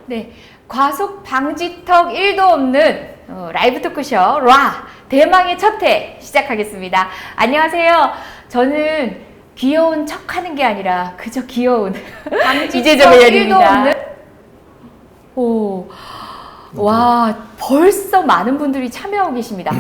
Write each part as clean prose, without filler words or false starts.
네, 과속 방지턱 1도 없는 라이브 토크쇼 라 대망의 첫 회 시작하겠습니다. 안녕하세요. 저는 귀여운 척하는 게 아니라 그저 귀여운 이재정의 연입니다. 오, 와 벌써 많은 분들이 참여하고 계십니다.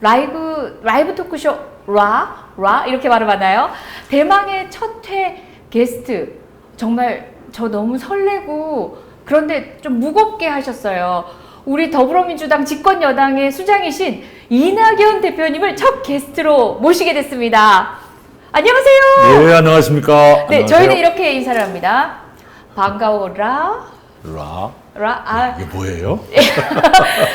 라이브 토크쇼 라 이렇게 말해봤나요? 대망의 첫 회 게스트 정말 저 너무 설레고 그런데 좀 무겁게 하셨어요. 우리 더불어민주당 집권 여당의 수장이신 이낙연 대표님을 첫 게스트로 모시게 됐습니다. 안녕하세요. 네, 안녕하십니까. 네, 안녕하세요. 저희는 이렇게 인사를 합니다. 반가워라. 이게 뭐예요?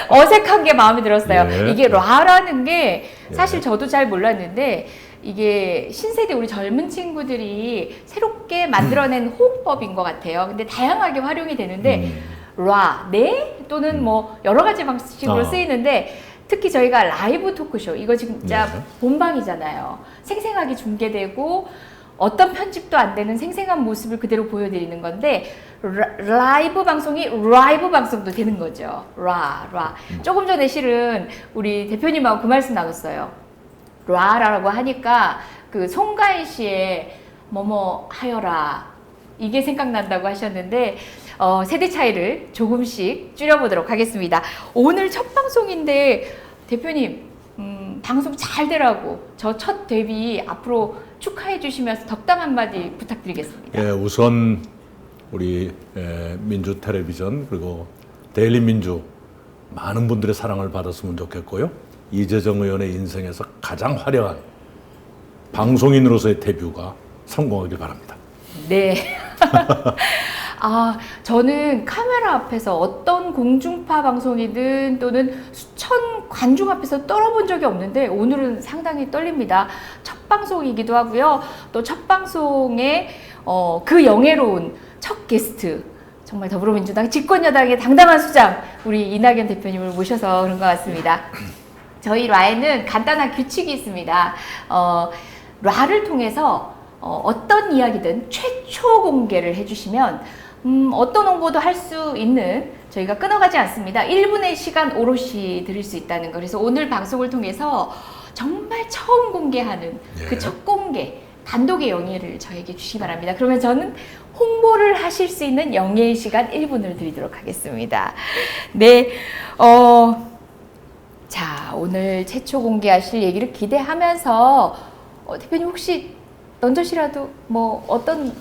어색한 게 마음에 들었어요. 예, 이게 라라는 게 사실 예. 저도 잘 몰랐는데 이게 신세대 우리 젊은 친구들이 새롭게 만들어낸 호흡법인 것 같아요. 근데 다양하게 활용이 되는데 라, 네 또는 뭐 여러 가지 방식으로 쓰이는데 특히 저희가 라이브 토크쇼 이거 진짜 네. 본방이잖아요. 생생하게 중계되고 어떤 편집도 안 되는 생생한 모습을 그대로 보여드리는 건데 라이브 방송이 라이브 방송도 되는 거죠. 라. 조금 전에 실은 우리 대표님하고 그 말씀 나눴어요. 라라고 하니까 그 송가인 씨의 뭐뭐 하여라 이게 생각난다고 하셨는데 세대 차이를 조금씩 줄여보도록 하겠습니다. 오늘 첫 방송인데 대표님 방송 잘 되라고 저 첫 데뷔 앞으로 축하해 주시면서 덕담 한마디 부탁드리겠습니다. 예, 우선 우리 민주 텔레비전 그리고 데일리 민주 많은 분들의 사랑을 받았으면 좋겠고요. 이재정 의원의 인생에서 가장 화려한 방송인으로서의 데뷔가 성공하길 바랍니다. 네. 저는 카메라 앞에서 어떤 공중파 방송이든 또는 수천 관중 앞에서 떨어본 적이 없는데 오늘은 상당히 떨립니다. 첫 방송이기도 하고요. 또 첫 방송에 그 영예로운 첫 게스트 정말 더불어민주당 집권여당의 당당한 수장 우리 이낙연 대표님을 모셔서 그런 것 같습니다. 저희 라에는 간단한 규칙이 있습니다. 라를 통해서 어떤 이야기든 최초 공개를 해주시면 어떤 홍보도 할 수 있는 저희가 끊어가지 않습니다. 1분의 시간 오롯이 드릴 수 있다는 거. 그래서 오늘 방송을 통해서 정말 처음 공개하는 그 첫 공개 단독의 영예를 저에게 주시기 바랍니다. 그러면 저는 홍보를 하실 수 있는 영예의 시간 1분을 드리도록 하겠습니다. 네, 자 오늘 최초 공개하실 얘기를 기대하면서 대표님 혹시 넌저시라도 뭐 어떤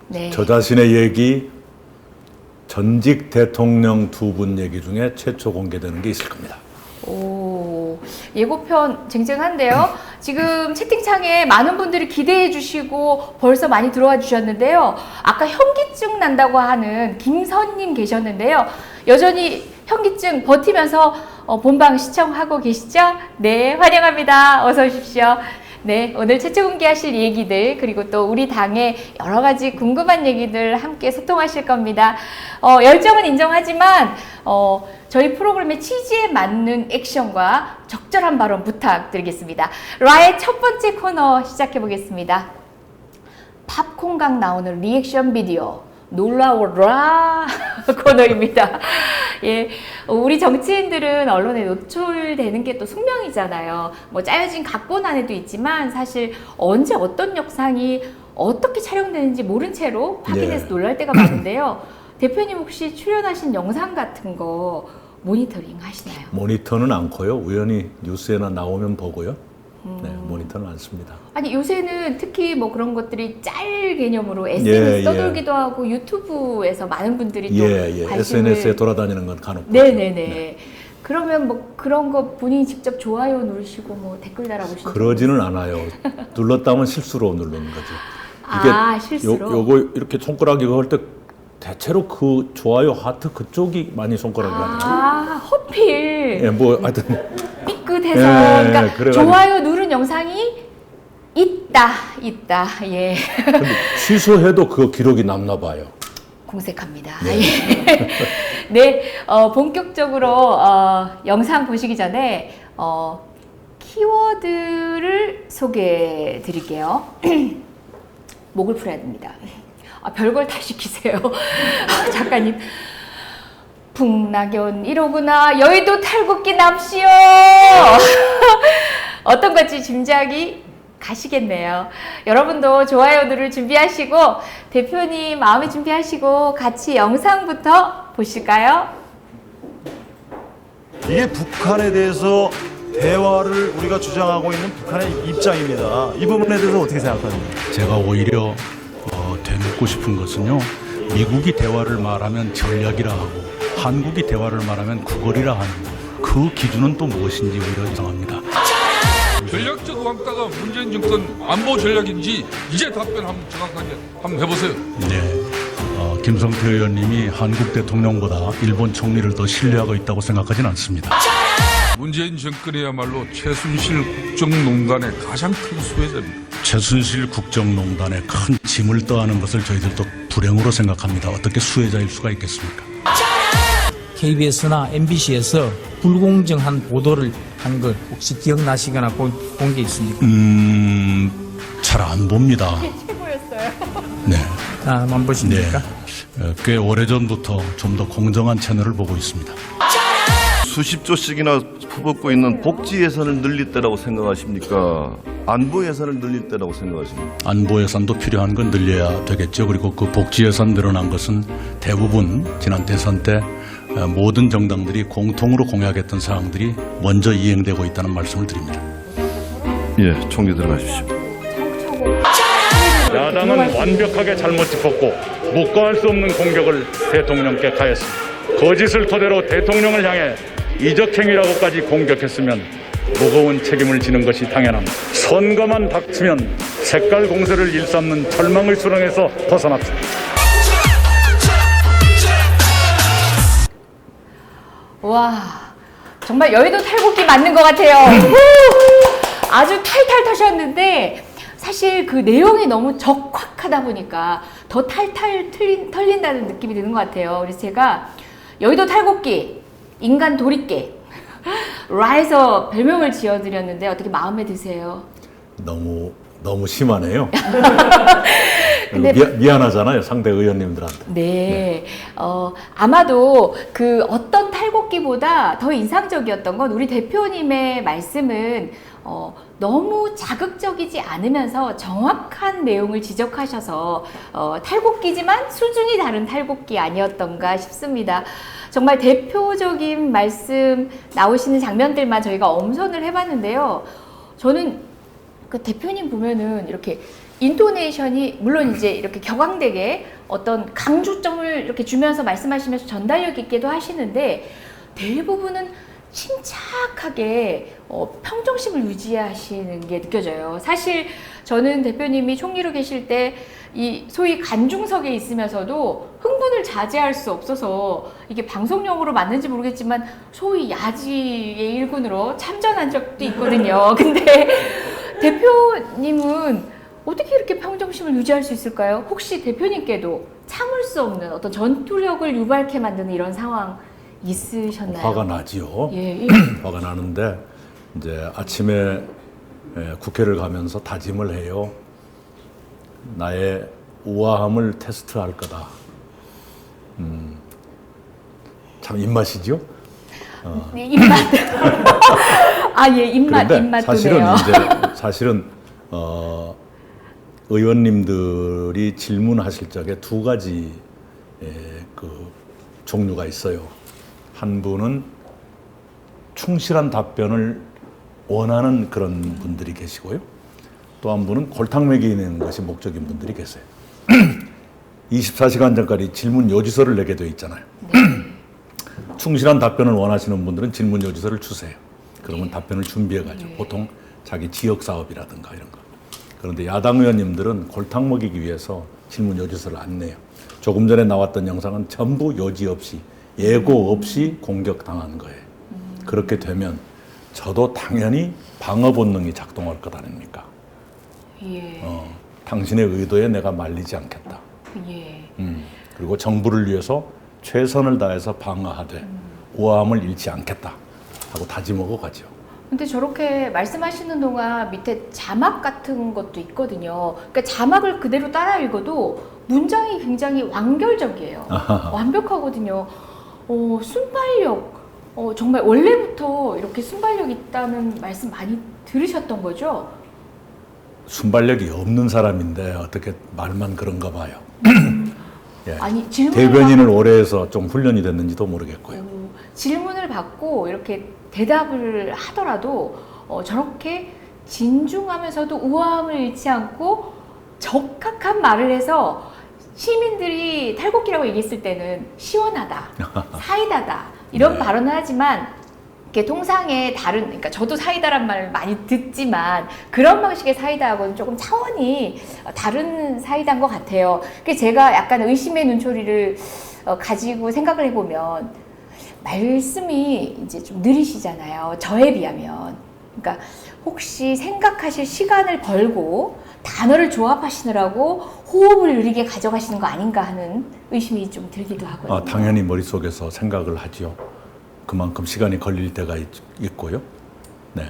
네. 저 자신의 얘기 전직 대통령 두 분 얘기 중에 최초 공개되는 게 있을 겁니다. 오, 예고편 쟁쟁한데요. 지금 채팅창에 많은 분들이 기대해 주시고 벌써 많이 들어와 주셨는데요. 아까 현기증 난다고 하는 김선님 계셨는데요. 여전히 현기증 버티면서 본방 시청하고 계시죠? 네, 환영합니다. 어서 오십시오. 네, 오늘 최초 공개하실 얘기들 그리고 또 우리 당의 여러 가지 궁금한 얘기들 함께 소통하실 겁니다. 열정은 인정하지만 저희 프로그램의 취지에 맞는 액션과 적절한 발언 부탁드리겠습니다. 라의 첫 번째 코너 시작해 보겠습니다. 팝콘각 나오는 리액션 비디오 놀라워라 코너입니다. 예, 우리 정치인들은 언론에 노출되는 게 또 숙명이잖아요. 뭐 짜여진 각본 안에도 있지만 사실 언제 어떤 영상이 어떻게 촬영되는지 모른 채로 확인해서 놀랄 때가 많은데요. 대표님 혹시 출연하신 영상 같은 거 모니터링 하시나요? 모니터는 않고요. 우연히 뉴스에나 나오면 보고요. 네, 모니터는 않습니다. 아니 요새는 특히 뭐 그런 것들이 짤 개념으로 SNS 떠돌기도 하고 유튜브에서 많은 분들이 또 관심을 SNS에 돌아다니는 건 간혹 네네네. 네. 그러면 뭐 그런 거 본인이 직접 좋아요 누르시고 뭐 댓글 달아보시는 그러지는 않아요. 눌렀다면 실수로 누르는 거죠. 이게 실수로? 요거 이렇게 손가락이 할 때 대체로 그 좋아요 하트 그쪽이 많이 손가락이 가요. 허필. 예, 뭐 하여튼 삐끗해서 그러니까 그래가지고. 좋아요 누른 영상이 있다. 예. 근데 취소해도 그 기록이 남나 봐요. 공색합니다. 네. 예. 네, 본격적으로 영상 보시기 전에 키워드를 소개해 드릴게요. 목을 풀어야 됩니다. 별걸 다 시키세요. 작가님. 풍낙연 1호구나. 여의도 탈곡기 납시오. 어떤 건지 짐작이 가시겠네요. 여러분도 좋아요 누를 준비하시고 대표님 마음의 준비하시고 같이 영상부터 보실까요? 이게 북한에 대해서 대화를 우리가 주장하고 있는 북한의 입장입니다. 이 부분에 대해서 어떻게 생각하십니까? 제가 오히려 되묻고 싶은 것은요, 미국이 대화를 말하면 전략이라 하고 한국이 대화를 말하면 구걸이라 하는 그 기준은 또 무엇인지 오히려 이상합니다. 전략적 왕따가 문재인 정권 안보 전략인지 이제 답변 한번 정확하게 한번 해보세요. 네, 김성태 의원님이 한국 대통령보다 일본 총리를 더 신뢰하고 있다고 생각하진 않습니다. 문재인 정권이야말로 최순실 국정농단의 가장 큰 수혜자입니다. 최순실 국정농단에 큰 짐을 떠안은 것을 저희들도 불행으로 생각합니다. 어떻게 수혜자일 수가 있겠습니까? KBS나 MBC에서 불공정한 보도를 한 걸 혹시 기억나시거나 본 게 있습니까? 잘 안 봅니다. 최고였어요. 네. 안 보십니까? 꽤 오래전부터 좀 더 공정한 채널을 보고 있습니다. 수십 조씩이나 퍼붓고 있는 복지 예산을 늘릴 때라고 생각하십니까? 안보 예산을 늘릴 때라고 생각하십니까? 안보 예산도 필요한 건 늘려야 되겠죠. 그리고 그 복지 예산 늘어난 것은 대부분 지난 대선 때 모든 정당들이 공통으로 공약했던 사항들이 먼저 이행되고 있다는 말씀을 드립니다. 예, 총리 들어가십시오. 야당은 완벽하게 잘못 짚었고 묵과할 수 없는 공격을 대통령께 가했습니다. 거짓을 토대로 대통령을 향해 이적행위라고까지 공격했으면 무거운 책임을 지는 것이 당연합니다. 선거만 닥치면 색깔 공세를 일삼는 절망의 수렁에서 벗어납시다. 와, 정말 여의도 탈곡기 맞는 것 같아요. 아주 탈탈 터셨는데 사실 그 내용이 너무 적확하다 보니까 더 탈탈 털린다는 느낌이 드는 것 같아요. 그래서 제가 여의도 탈곡기, 인간 도리깨 라에서 별명을 지어드렸는데 어떻게 마음에 드세요? 너무 심하네요. 근데 미안하잖아요, 상대 의원님들한테. 네, 아마도 그 어떤 탈곡기보다 더 인상적이었던 건 우리 대표님의 말씀은 너무 자극적이지 않으면서 정확한 내용을 지적하셔서 탈곡기지만 수준이 다른 탈곡기 아니었던가 싶습니다. 정말 대표적인 말씀 나오시는 장면들만 저희가 엄선을 해봤는데요. 저는 그 대표님 보면은 이렇게 인토네이션이 물론 이제 이렇게 격앙되게 어떤 강조점을 이렇게 주면서 말씀하시면서 전달력 있게도 하시는데 대부분은 침착하게 평정심을 유지하시는 게 느껴져요. 사실 저는 대표님이 총리로 계실 때 이 소위 관중석에 있으면서도 흥분을 자제할 수 없어서 이게 방송용으로 맞는지 모르겠지만 소위 야지의 일군으로 참전한 적도 있거든요. 근데 대표님은 어떻게 이렇게 평정심을 유지할 수 있을까요? 혹시 대표님께도 참을 수 없는 어떤 전투력을 유발케 만드는 이런 상황 있으셨나요? 화가 나지요. 예. 화가 나는데 이제 아침에 국회를 가면서 다짐을 해요. 나의 우아함을 테스트할 거다. 참 입맛이죠. 입맛. 아, 예, 입맛, 그런데 입맛도네요. 사실은 의원님들이 질문하실 적에 두 가지 그 종류가 있어요. 한 분은 충실한 답변을 원하는 그런 분들이 계시고요. 또 한 분은 골탕 먹이는 것이 목적인 분들이 계세요. 24시간 전까지 질문 요지서를 내게 되어 있잖아요. 네. 충실한 답변을 원하시는 분들은 질문 요지서를 주세요. 그러면 답변을 준비해가지고 보통 자기 지역 사업이라든가 이런 거. 그런데 야당 의원님들은 골탕 먹이기 위해서 질문 요지서를 안 내요. 조금 전에 나왔던 영상은 전부 요지 없이 예고 없이 공격당한 거예요. 그렇게 되면 저도 당연히 방어 본능이 작동할 것 아닙니까? 예. 당신의 의도에 내가 말리지 않겠다. 예. 그리고 정부를 위해서 최선을 다해서 방어하되 우아함을 잃지 않겠다 하고 다짐하고 가죠. 근데 저렇게 말씀하시는 동안 밑에 자막 같은 것도 있거든요. 그러니까 자막을 그대로 따라 읽어도 문장이 굉장히 완결적이에요. 완벽하거든요. 순발력. 정말 원래부터 이렇게 순발력 있다는 말씀 많이 들으셨던 거죠? 순발력이 없는 사람인데 어떻게 말만 그런가 봐요. 예. 아니, 질문을 대변인을 오래 해서 좀 훈련이 됐는지도 모르겠고요. 질문을 받고 이렇게 대답을 하더라도 저렇게 진중하면서도 우아함을 잃지 않고 적확한 말을 해서 시민들이 탈곡기라고 얘기했을 때는 시원하다, 사이다다 이런 발언을 하지만 이렇게 통상의 다른, 그러니까 저도 사이다란 말을 많이 듣지만 그런 방식의 사이다하고는 조금 차원이 다른 사이다인 것 같아요. 그래서 제가 약간 의심의 눈초리를 가지고 생각을 해보면 말씀이 이제 좀 느리시잖아요. 저에 비하면. 그러니까 혹시 생각하실 시간을 벌고 단어를 조합하시느라고 호흡을 느리게 가져가시는 거 아닌가 하는 의심이 좀 들기도 하거든요. 당연히 머릿속에서 생각을 하죠. 그만큼 시간이 걸릴 때가 있고요. 네.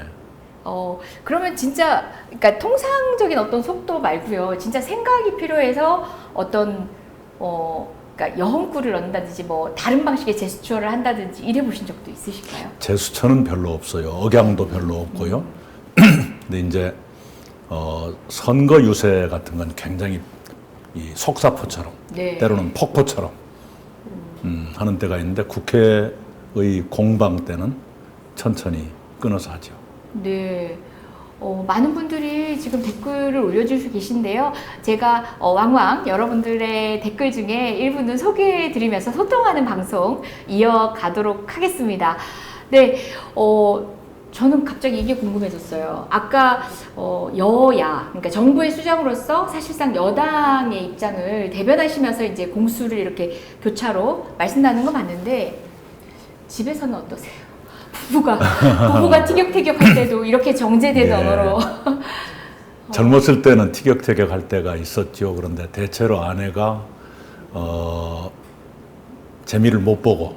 그러면 진짜, 그러니까 통상적인 어떤 속도 말고요. 진짜 생각이 필요해서 어떤, 그러니까 여험구를 넣는다든지 뭐 다른 방식의 제스처를 한다든지 이래 보신 적도 있으실까요? 제스처는 별로 없어요. 억양도 별로 없고요. 근데 이제 선거 유세 같은 건 굉장히 이 속사포처럼 네. 때로는 폭포처럼 하는 때가 있는데 국회의 공방 때는 천천히 끊어서 하죠. 네. 많은 분들이 지금 댓글을 올려주시고 계신데요. 제가 왕왕 여러분들의 댓글 중에 일부는 소개해드리면서 소통하는 방송 이어가도록 하겠습니다. 네, 저는 갑자기 이게 궁금해졌어요. 아까 여야, 그러니까 정부의 수장으로서 사실상 여당의 입장을 대변하시면서 이제 공수를 이렇게 교차로 말씀 나누는 거 봤는데 집에서는 어떠세요? 부부가 티격태격할 때도 이렇게 정제된 네. 언어로 젊었을 때는 티격태격할 때가 있었죠. 그런데 대체로 아내가 재미를 못 보고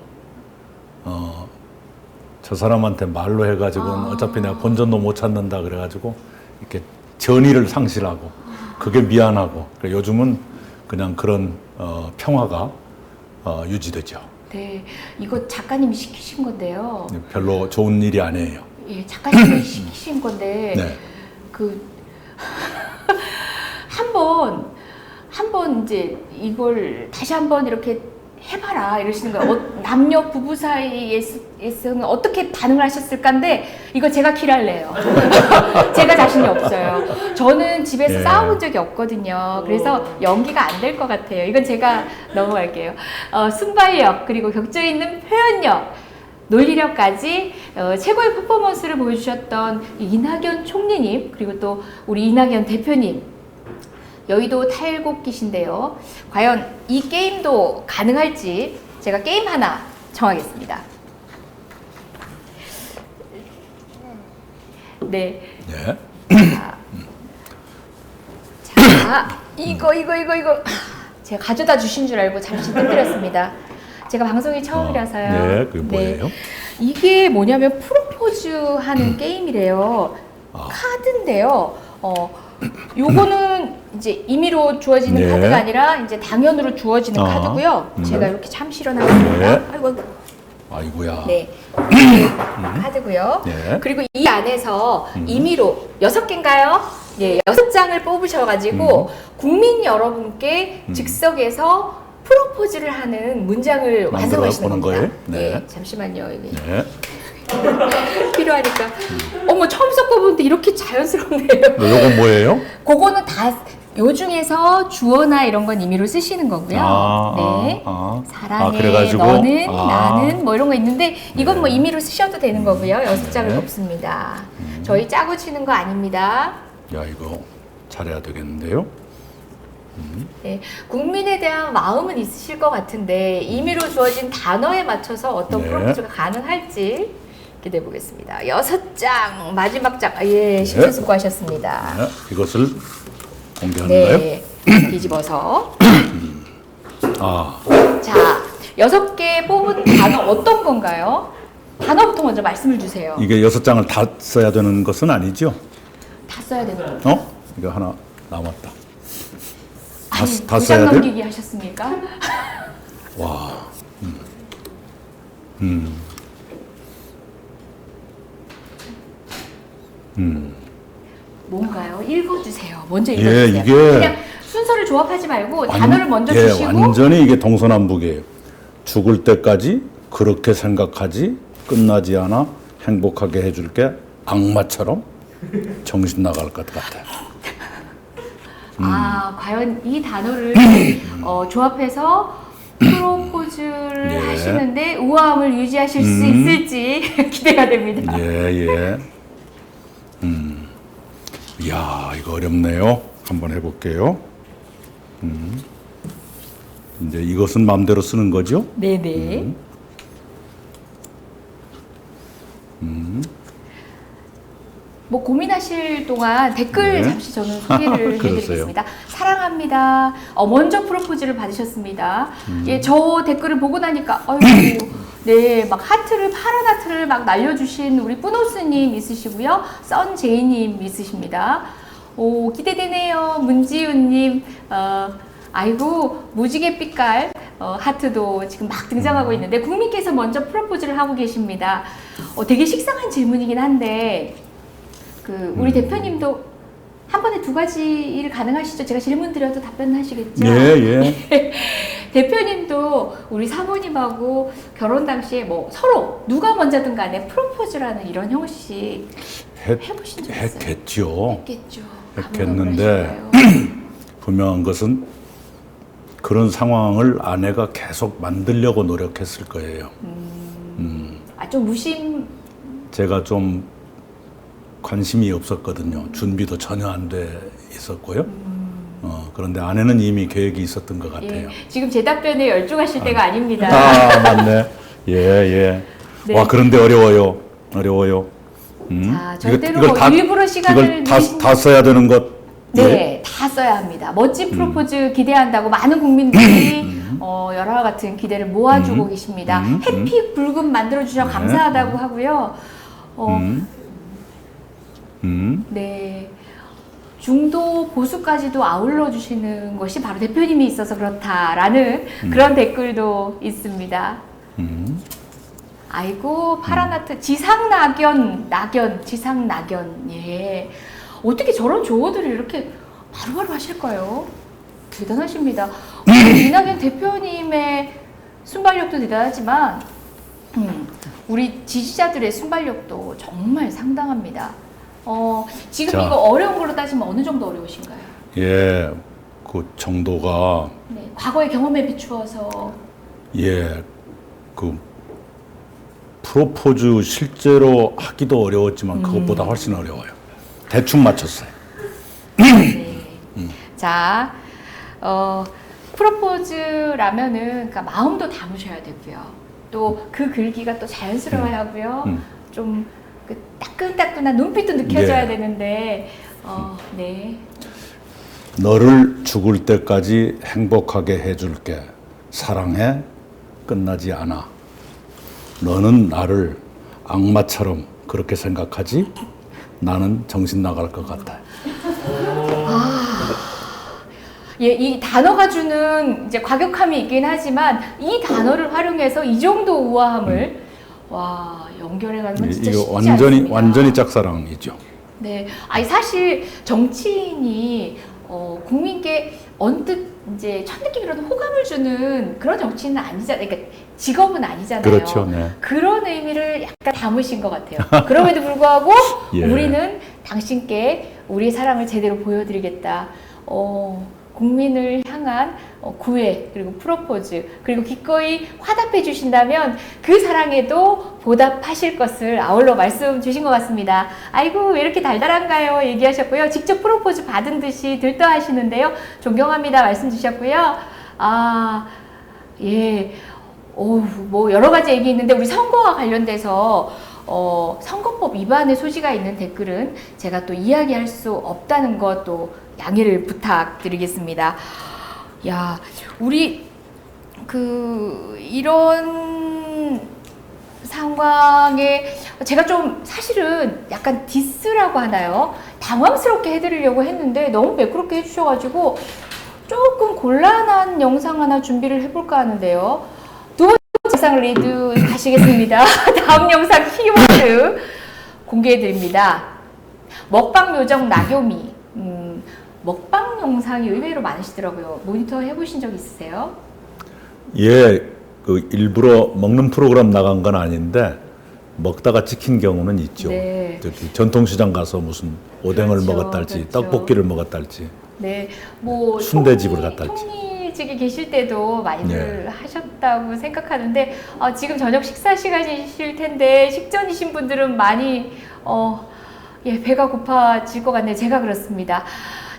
저 사람한테 말로 해가지고는 어차피 내가 본전도 못 찾는다 그래가지고 이렇게 전의를 상실하고 그게 미안하고 요즘은 그냥 그런 평화가 유지되죠. 네, 이거 작가님이 시키신 건데요. 별로 좋은 일이 아니에요. 예, 작가님이 시키신 건데 네. 한번 이제 이걸 다시 한번 이렇게 해봐라 이러시는 거예요. 남녀 부부 사이에서는 어떻게 반응을 하셨을까인데 이거 제가 킬할래요. 제가 자신이 없어요. 저는 집에서 예. 싸워본 적이 없거든요. 그래서 연기가 안 될 것 같아요. 이건 제가 넘어갈게요. 순발력 그리고 격조 있는 표현력 논리력까지 최고의 퍼포먼스를 보여주셨던 이낙연 총리님 그리고 또 우리 이낙연 대표님 여의도 탈곡기신데요. 과연 이 게임도 가능할지 제가 게임 하나 정하겠습니다. 네. 네. 자, 이거 제가 가져다 주신 줄 알고 잠시 뜸들였습니다. 제가 방송이 처음이라서요. 네, 그게 뭐예요? 이게 뭐냐면 프로포즈 하는 게임이래요. 카드인데요. 요거는 이제 임의로 주어지는 네. 카드가 아니라 이제 당연으로 주어지는 카드고요. 제가 이렇게 참 실어놨습니다. 네. 아이고. 아이고야. 네. 카드고요. 네. 그리고 이 안에서 임의로 6개인가요? 예, 6장을 뽑으셔가지고 국민 여러분께 즉석에서 프로포즈를 하는 문장을 완성하시는 보는 겁니다. 거예요? 네. 네, 잠시만요. 이게 네. 필요하니까. 어머, 처음 섞어보는데 이렇게 자연스럽네요. 요건 뭐예요? 그거는 다 요 중에서 주어나 이런 건 임의로 쓰시는 거고요. 네. 사랑해, 그래가지고? 너는, 나는 뭐 이런 거 있는데 이건 뭐 임의로 쓰셔도 되는 거고요. 6장을 네. 뽑습니다. 저희 짜고 치는 거 아닙니다. 야, 이거 잘해야 되겠는데요? 네. 국민에 대한 마음은 있으실 것 같은데 임의로 주어진 단어에 맞춰서 어떤 네. 프로포즈가 가능할지 기대해 보겠습니다. 6장 마지막 장. 예, 심사숙고하셨습니다. 네. 이것을 공개하는가요? 네. 뒤집어서. 아, 자, 6개 뽑은 단어 어떤 건가요? 단어부터 먼저 말씀을 주세요. 이게 6장을 다 써야 되는 것은 아니죠? 다 써야 되는 거. 어? 이거 하나 남았다. 아니, 다 2장 써야 돼? 넘기기 하셨습니까? 와. 뭔가요? 읽어주세요. 먼저 예, 읽어주세요. 이게- 그냥 순서를 조합하지 말고 단어를 먼저 예, 주시고 완전히 이게 동서남북이에요. 죽을 때까지 그렇게 생각하지 끝나지 않아 행복하게 해줄게 악마처럼 정신 나갈 것 같아요. 과연 이 단어를 조합해서 프로포즈를 예. 하시는데 우아함을 유지하실 수 있을지 기대가 됩니다. 예. 이야, 이거 어렵네요. 한번 해볼게요. 이제 이것은 마음대로 쓰는 거죠? 네네. 뭐 고민하실 동안 댓글 네. 잠시 저는 소개를 그러세요. 해드리겠습니다. 사랑합니다. 먼저 프로포즈를 받으셨습니다. 예, 저 댓글을 보고 나니까 아이고 네, 막 하트를 파란 하트를 막 날려주신 우리 뿌노스님 있으시고요, 썬제이님 있으십니다. 오, 기대되네요. 문지윤님, 아이고 무지개 빛깔 하트도 지금 막 등장하고 있는데 국민께서 먼저 프로포즈를 하고 계십니다. 되게 식상한 질문이긴 한데 우리 대표님도 한 번에 2가지를 가능하시죠? 제가 질문 드려도 답변하시겠죠? 예. 대표님도 우리 사모님하고 결혼 당시에 뭐 서로 누가 먼저든 간에 프로포즈라는 이런 형식 해보신 적 있어요? 했겠죠. 했겠죠. 했겠는데 분명한 것은 그런 상황을 아내가 계속 만들려고 노력했을 거예요. 좀 무심. 제가 좀 관심이 없었거든요. 준비도 전혀 안 돼 있었고요. 그런데 아내는 이미 계획이 있었던 것 같아요. 지금 제 답변에 열중하실 때가 아닙니다. 맞네. 예. 네. 와, 그런데 어려워요. 자, 절대로 일부러 시간을 이걸 다 써야 되는 것. 네, 다 써야 합니다. 멋진 프로포즈 기대한다고 많은 국민들이 열화와 같은 기대를 모아주고 계십니다. 해피 불금 만들어주셔서 감사하다고 하고요. 네. 중도 보수까지도 아울러 주시는 것이 바로 대표님이 있어서 그렇다라는 그런 댓글도 있습니다. 아이고, 파란 하트, 지상낙연, 지상낙연. 예. 어떻게 저런 조어들을 이렇게 바로바로 하실까요? 대단하십니다. 이낙연 대표님의 순발력도 대단하지만, 우리 지지자들의 순발력도 정말 상당합니다. 지금 자. 이거 어려운 걸로 따지면 어느 정도 어려우신가요? 예, 그 정도가 네, 과거의 경험에 비추어서. 그 프로포즈 실제로 하기도 어려웠지만 그것보다 훨씬 어려워요. 대충 맞췄어요. 네. 자, 프로포즈라면은 그러니까 마음도 담으셔야 되고요. 또 그 글귀가 또 자연스러워야 하고요. 좀 그 따끈따끈한 눈빛도 느껴져야 되는데, 네. 너를 죽을 때까지 행복하게 해줄게. 사랑해. 끝나지 않아. 너는 나를 악마처럼 그렇게 생각하지? 나는 정신 나갈 것 같아. 예, 이 단어가 주는 이제 과격함이 있긴 하지만 이 단어를 활용해서 이 정도 우아함을 연결해가는 건 진짜 쉽지 이거 않습니다. 완전히 짝사랑이죠. 네, 아니 사실 정치인이 국민께 언뜻 이제 첫 느낌이라도 호감을 주는 그런 정치인은 아니잖아요. 그러니까 직업은 아니잖아요. 그렇죠, 네. 그런 의미를 약간 담으신 것 같아요. 그럼에도 불구하고 예. 우리는 당신께 우리의 사랑을 제대로 보여드리겠다. 국민을 향한 구애 그리고 프로포즈 그리고 기꺼이 화답해 주신다면 그 사랑에도 보답하실 것을 아울러 말씀 주신 것 같습니다. 아이고 왜 이렇게 달달한가요? 얘기하셨고요. 직접 프로포즈 받은 듯이 들떠하시는데요. 존경합니다 말씀 주셨고요. 뭐 여러 가지 얘기 있는데 우리 선거와 관련돼서 선거법 위반의 소지가 있는 댓글은 제가 또 이야기할 수 없다는 것도 양해를 부탁드리겠습니다. 야, 우리 이런 상황에 제가 좀 사실은 약간 디스라고 하나요? 당황스럽게 해드리려고 했는데 너무 매끄럽게 해주셔가지고 조금 곤란한 영상 하나 준비를 해볼까 하는데요. 두 번째 영상 리드 가시겠습니다. 다음 영상 키워드 공개해드립니다. 먹방 요정 나교미. 먹방 영상이 의외로 많으시더라고요. 모니터 해보신 적 있으세요? 예, 그 일부러 먹는 프로그램 나간 건 아닌데 먹다가 찍힌 경우는 있죠. 네. 저기 전통시장 가서 무슨 오뎅을 그렇죠, 먹었달지 그렇죠. 떡볶이를 먹었달지. 네, 뭐 순대집을 갔다 왔지. 통일직에 계실 때도 많이들 네. 하셨다고 생각하는데 지금 저녁 식사 시간이실 텐데 식전이신 분들은 많이 예, 배가 고파질 것 같네요. 제가 그렇습니다.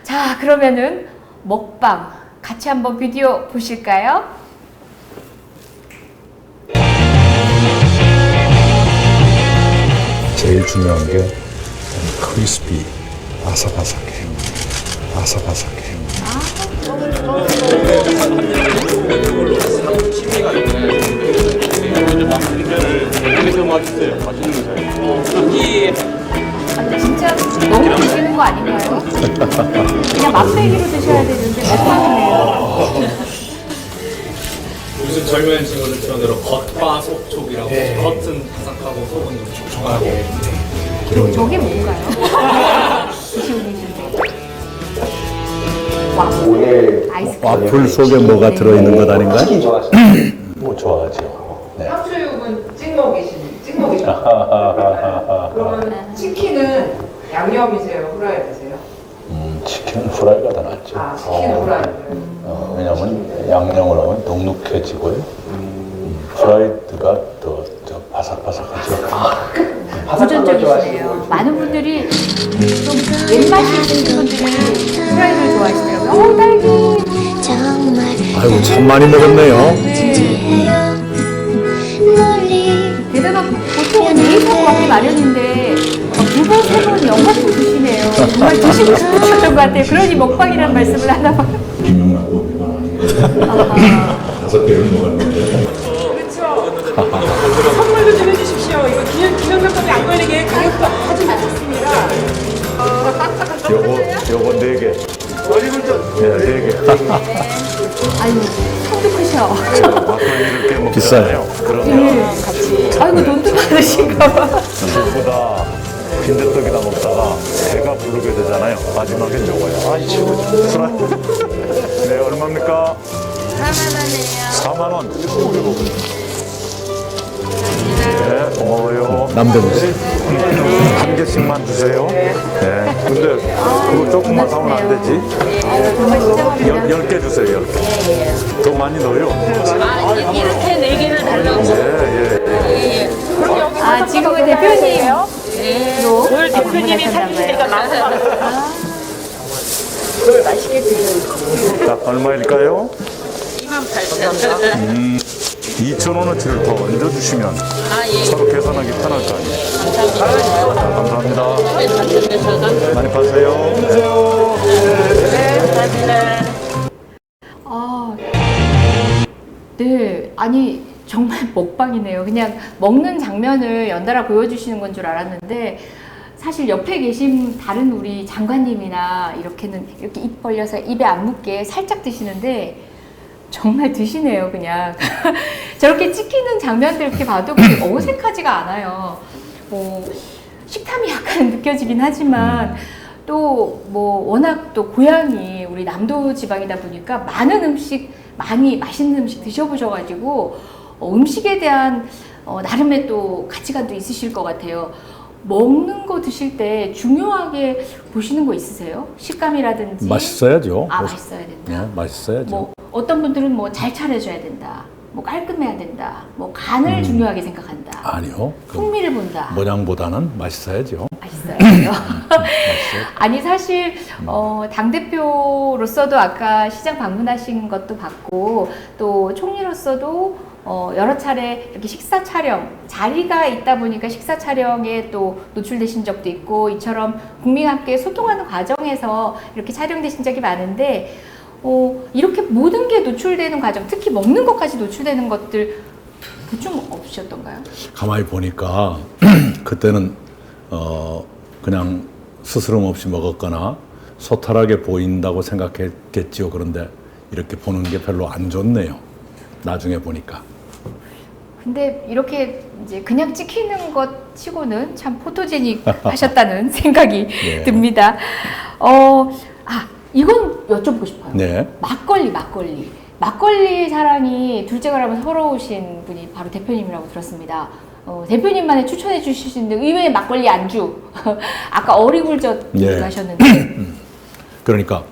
자, 그러면은 먹방 같이 한번 비디오 보실까요? 제일 중요한 게 크리스피, 아삭아삭해. 아삭아삭해. 진짜 너무 드시는 거 아닌가요? 그냥 맛배기로 드셔야 되는데 먹방이네요. 요즘 젊은 친구들 표현으로 겉바속촉이라고 겉은 바삭하고 속은 좀 촉촉하고 저게 뭔가요? 드시고 계신데. 와플, 아이스크림. 와플 속에 뭐가 들어있는 것 아닌가요? 뭐 좋아하죠. 네. 탕수육은 찍먹 계십니다. 그러면 치킨은 양념이세요? 후라이드세요? 치킨은 후라이가 더 낫죠. 아, 치킨은 후라이드. 왜냐면 양념을 하면 눅눅해지고요. 후라이드가 더 바삭바삭하죠. 도전적이시네요. 많은 분들이 좀 옛맛이 있는 분들이 후라이드를 좋아하시더라고요. 딸기. 아이고 참 많이 먹었네요. 대단한 보통은 2번 먹기 마련인데 두 번, 세 번 연거푸 드시네요. 정말 드시고 싶으셨던 것 같아요. 그러니 먹방이라는 말씀을 하나 봐요. 다섯 개를 먹었는데. 그렇죠. 선물도 좀 해주십시오. 이거 기념상품이 안 걸리게 가격도 아주 낮췄습니다. 요거 4개. 네, 4개. 아유, 손도 크셔. 이렇게 먹잖아요. 비싸요. 그러면 아이고, 돈도 많으신가 봐. 술보다 빈대떡이다 먹다가 배가 부르게 되잖아요. 마지막엔 요거예요. 아이 최고죠. 후라이. 네, 얼마입니까? 4만 원. 4만 원. 네, 고마워요. 남대문씨. 한 개씩만 주세요. 네. 근데 그거 조금만 사면 안 되지? 정말 시장합니다. 10개 주세요, 10개. 더 많이 넣어요. 이렇게 4개를 달라고. 예. 아, 지금은 대표님. 오늘 대표님이 사주시니까 많아요. 자, 얼마일까요? 28,000원. 2,000원어치를 더 얹어주시면 서로 계산하기 편할 거 아니에요. 감사합니다. 많이 파세요. 네, 아니 정말 먹방이네요. 그냥 먹는 장면을 연달아 보여주시는 건 줄 알았는데 사실 옆에 계신 다른 우리 장관님이나 이렇게는 이렇게 입 벌려서 입에 안 묻게 살짝 드시는데 정말 드시네요, 그냥. 저렇게 찍히는 장면들 이렇게 봐도 그렇게 어색하지가 않아요. 뭐 식탐이 약간 느껴지긴 하지만 또 뭐 워낙 또 고향이 우리 남도 지방이다 보니까 많은 음식, 많이 맛있는 음식 드셔보셔가지고 음식에 대한 나름의 또 가치관도 있으실 것 같아요. 먹는 거 드실 때 중요하게 보시는 거 있으세요? 식감이라든지. 맛있어야죠. 아, 맛있어야 된다. 네, 맛있어야죠. 뭐 어떤 분들은 뭐 잘 차려줘야 된다. 뭐 깔끔해야 된다. 뭐 간을 중요하게 생각한다. 아니요. 풍미를 본다. 모양보다는 맛있어야죠. 맛있어요. 아니 사실 당대표로서도 아까 시장 방문하신 것도 봤고 또 총리로서도 여러 차례 이렇게 식사 촬영, 자리가 있다 보니까 식사 촬영에 또 노출되신 적도 있고 이처럼 국민과 함께 소통하는 과정에서 이렇게 촬영되신 적이 많은데 이렇게 모든 게 노출되는 과정, 특히 먹는 것까지 노출되는 것들 보충 없으셨던가요? 가만히 보니까 그때는 그냥 스스럼 없이 먹었거나 소탈하게 보인다고 생각했겠지요. 그런데 이렇게 보는 게 별로 안 좋네요. 나중에 보니까. 근데 이렇게 이제 그냥 찍히는 것 치고는 참 포토제닉 하셨다는 생각이 네. 듭니다. 이건 여쭤보고 싶어요. 네. 막걸리 사랑이 둘째가라면 서러우신 분이 바로 대표님이라고 들었습니다. 대표님만의 추천해 주실 수 있는 의외의 막걸리 안주. 아까 어리굴젓 네. 얘기하셨는데. 그러니까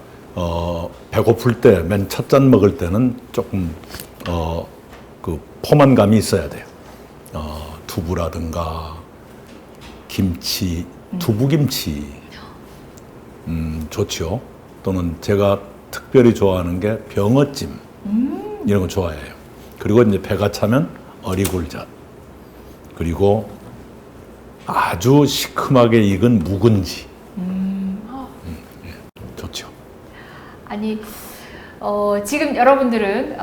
배고플 때 맨 첫 잔 먹을 때는 조금 그 포만감이 있어야 돼요. 두부라든가 김치, 두부김치 좋죠. 또는 제가 특별히 좋아하는 게 병어찜 이런 거 좋아해요. 그리고 이제 배가 차면 어리굴젓, 그리고 아주 시큼하게 익은 묵은지. 좋죠. 아니 지금 여러분들은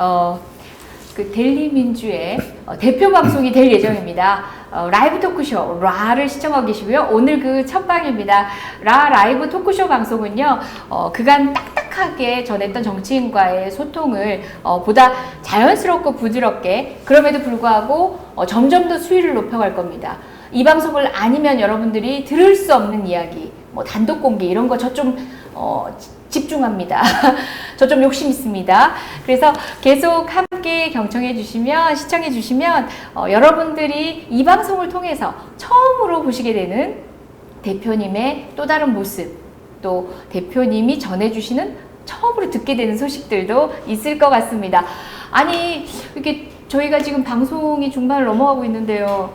그 델리민주의 대표 방송이 될 예정입니다. 라이브 토크쇼 라를 시청하고 계시고요. 오늘 그 첫 방입니다. 라 라이브 토크쇼 방송은요. 그간 딱딱하게 전했던 정치인과의 소통을 보다 자연스럽고 부드럽게, 그럼에도 불구하고 점점 더 수위를 높여갈 겁니다. 이 방송을 아니면 여러분들이 들을 수 없는 이야기, 뭐 단독 공개 이런 거 저 좀 집중합니다. 저 좀 욕심 있습니다. 그래서 계속 함께 경청해 주시면, 시청해 주시면 여러분들이 이 방송을 통해서 처음으로 보시게 되는 대표님의 또 다른 모습, 또 대표님이 전해주시는 처음으로 듣게 되는 소식들도 있을 것 같습니다. 아니 이렇게 저희가 지금 방송이 중반을 넘어가고 있는데요.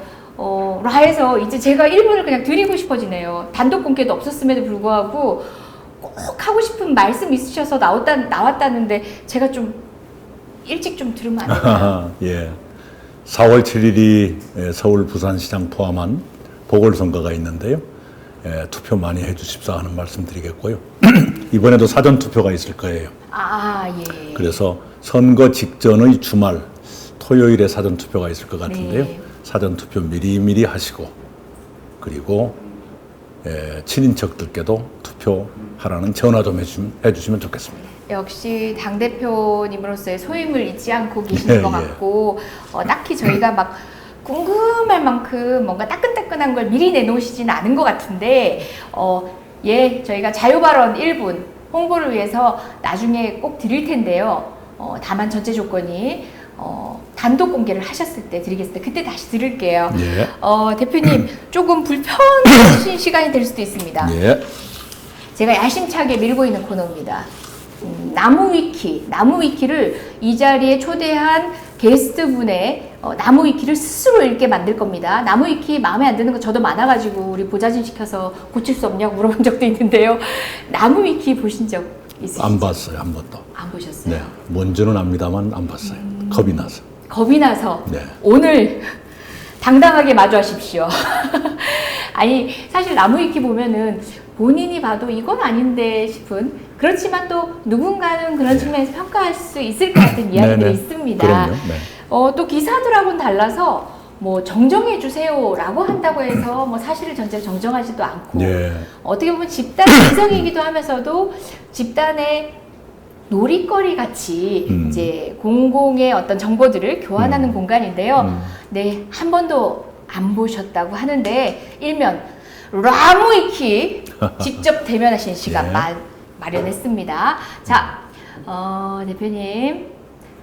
라에서 이제 제가 1분을 그냥 드리고 싶어지네요. 단독 공개도 없었음에도 불구하고 꼭 하고 싶은 말씀 있으셔서 나왔다는데 제가 좀 일찍 좀 들으면 안 될까요? 예. 4월 7일이 서울 부산시장 포함한 보궐선거가 있는데요. 투표 많이 해주십사 하는 말씀 드리겠고요. 이번에도 사전투표가 있을 거예요. 예. 그래서 선거 직전의 주말 토요일에 사전투표가 있을 것 같은데요. 네. 사전투표 미리미리 하시고, 그리고 친인척들께도 투표하라는 전화 좀 해주시면 좋겠습니다. 역시 당대표님으로서의 소임을 잊지 않고 계시는 것 같고, 딱히 저희가 막 궁금할 만큼 뭔가 따끈따끈한 걸 미리 내놓으시지는 않은 것 같은데, 저희가 자유발언 1분 홍보를 위해서 나중에 꼭 드릴 텐데요. 다만 전제 조건이 단독 공개를 하셨을 때 드리겠습니다. 그때 다시 드릴게요. 예. 대표님 조금 불편하신 시간이 될 수도 있습니다. 예. 제가 야심차게 밀고 있는 코너입니다. 나무위키를 이 자리에 초대한 게스트분의 나무위키를 스스로 읽게 만들 겁니다. 나무위키 마음에 안 드는 거 저도 많아가지고 우리 보좌진 시켜서 고칠 수 없냐고 물어본 적도 있는데요. 나무위키 보신 적 있으시죠? 안 봤어요, 한 번도. 안 보셨어요? 네. 뭔지는 압니다만 안 봤어요. 겁이 나서. 겁이 나서 네. 오늘 당당하게 마주하십시오. 아니 사실 나무위키 보면은 본인이 봐도 이건 아닌데 싶은, 그렇지만 또 누군가는 그런 측면에서 평가할 수 있을 것 같은 이야기들이 네네. 있습니다. 그럼요. 네. 또 기사들하고는 달라서 뭐 정정해 주세요라고 한다고 해서 뭐 사실을 전제로 정정하지도 않고, 예. 어떻게 보면 집단 인성이기도 하면서도 집단의 놀이거리 같이 이제 공공의 어떤 정보들을 교환하는 공간인데요. 네, 한 번도 안 보셨다고 하는데 일면 나무위키 직접 대면하신 시간 예. 마련했습니다. 자, 대표님,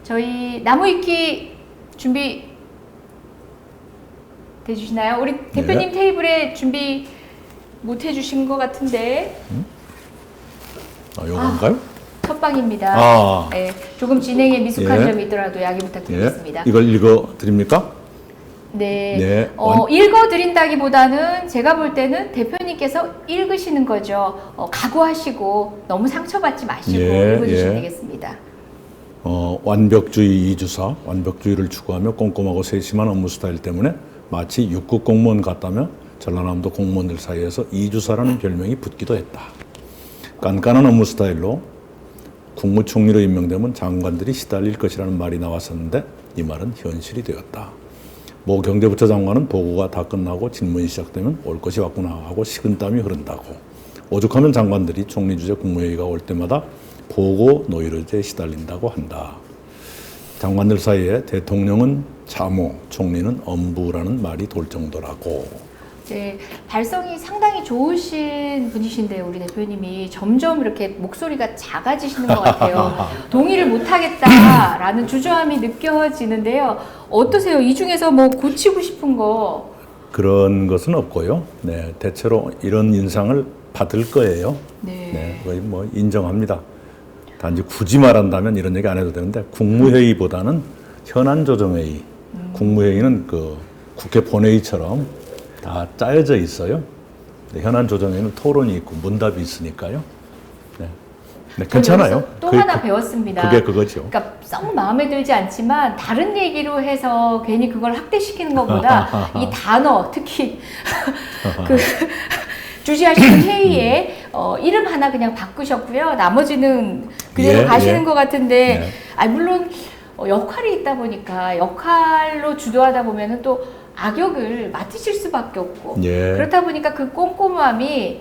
저희 나무위키 준비 돼주시나요? 우리 대표님 테이블에 준비 못 해주신 것 같은데. 요건가요? 첫 방입니다. 네, 조금 진행에 미숙한 예. 점이 있더라도 양해 부탁드리겠습니다. 예. 이걸 읽어 드립니까? 네. 네. 읽어드린다기보다는 제가 볼 때는 대표님께서 읽으시는 거죠. 각오하시고 너무 상처받지 마시고 읽어주시면 되겠습니다. 완벽주의 이주사, 완벽주의를 추구하며 꼼꼼하고 세심한 업무 스타일 때문에 마치 6급 공무원 같다며 전라남도 공무원들 사이에서 이주사라는 별명이 붙기도 했다. 깐깐한 업무 스타일로 국무총리로 임명되면 장관들이 시달릴 것이라는 말이 나왔었는데 이 말은 현실이 되었다. 모 경제부처 장관은 보고가 다 끝나고 질문이 시작되면 올 것이 왔구나 하고 식은땀이 흐른다고. 오죽하면 장관들이 총리 주재 국무회의가 올 때마다 보고 노이로제에 시달린다고 한다. 장관들 사이에 대통령은 참모, 총리는 엄부라는 말이 돌 정도라고. 네, 발성이 상당히 좋으신 분이신데요, 우리 대표님이 점점 이렇게 목소리가 작아지시는 것 같아요. 동의를 못하겠다라는 주저함이 느껴지는데요. 어떠세요? 이 중에서 뭐 고치고 싶은 거? 그런 것은 없고요. 네, 대체로 이런 인상을 받을 거예요. 네. 네, 거의 뭐 인정합니다. 단지 굳이 말한다면 이런 얘기 안 해도 되는데 국무회의보다는 현안조정회의, 국무회의는 그 국회 본회의처럼 다 짜여져 있어요. 현안조정회의는 토론이 있고 문답이 있으니까요. 네, 네 괜찮아요. 또 하나 배웠습니다. 그게 그거죠. 그러니까 썩 마음에 들지 않지만 다른 얘기로 해서 괜히 그걸 확대시키는 것보다 이 단어, 특히 그 주재하시는 회의에 이름 하나 그냥 바꾸셨고요. 나머지는 그대로 가시는 것 같은데, 물론 역할이 있다 보니까 역할로 주도하다 보면은 또 악역을 맡으실 수밖에 없고, 그렇다 보니까 그 꼼꼼함이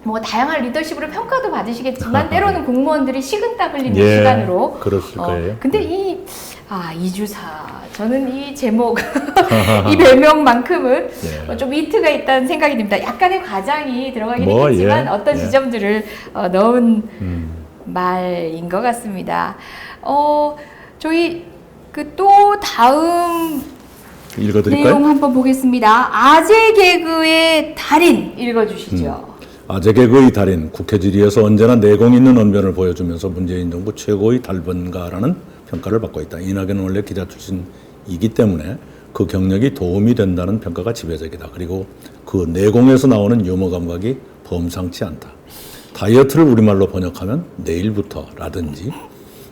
뭐 다양한 리더십으로 평가도 받으시겠지만 때로는 공무원들이 식은땀 흘리는 시간으로 그랬을 거예요. 근데 이주사, 저는 이 제목, 이 별명만큼은 좀 위트가 있다는 생각이 듭니다. 약간의 과장이 들어가긴 했지만 어떤 지점들을 넣은 말인 것 같습니다. 저희 그 또 다음 읽어드릴까요? 내용 한번 보겠습니다. 아재 개그의 달인 읽어주시죠. 아재 개그의 달인, 국회 질의에서 언제나 내공 있는 언변을 보여주면서 문재인 정부 최고의 달변가라는 평가를 받고 있다. 이낙연은 원래 기자 출신이기 때문에 그 경력이 도움이 된다는 평가가 지배적이다. 그리고 그 내공에서 나오는 유머 감각이 범상치 않다. 다이어트를 우리말로 번역하면 내일부터라든지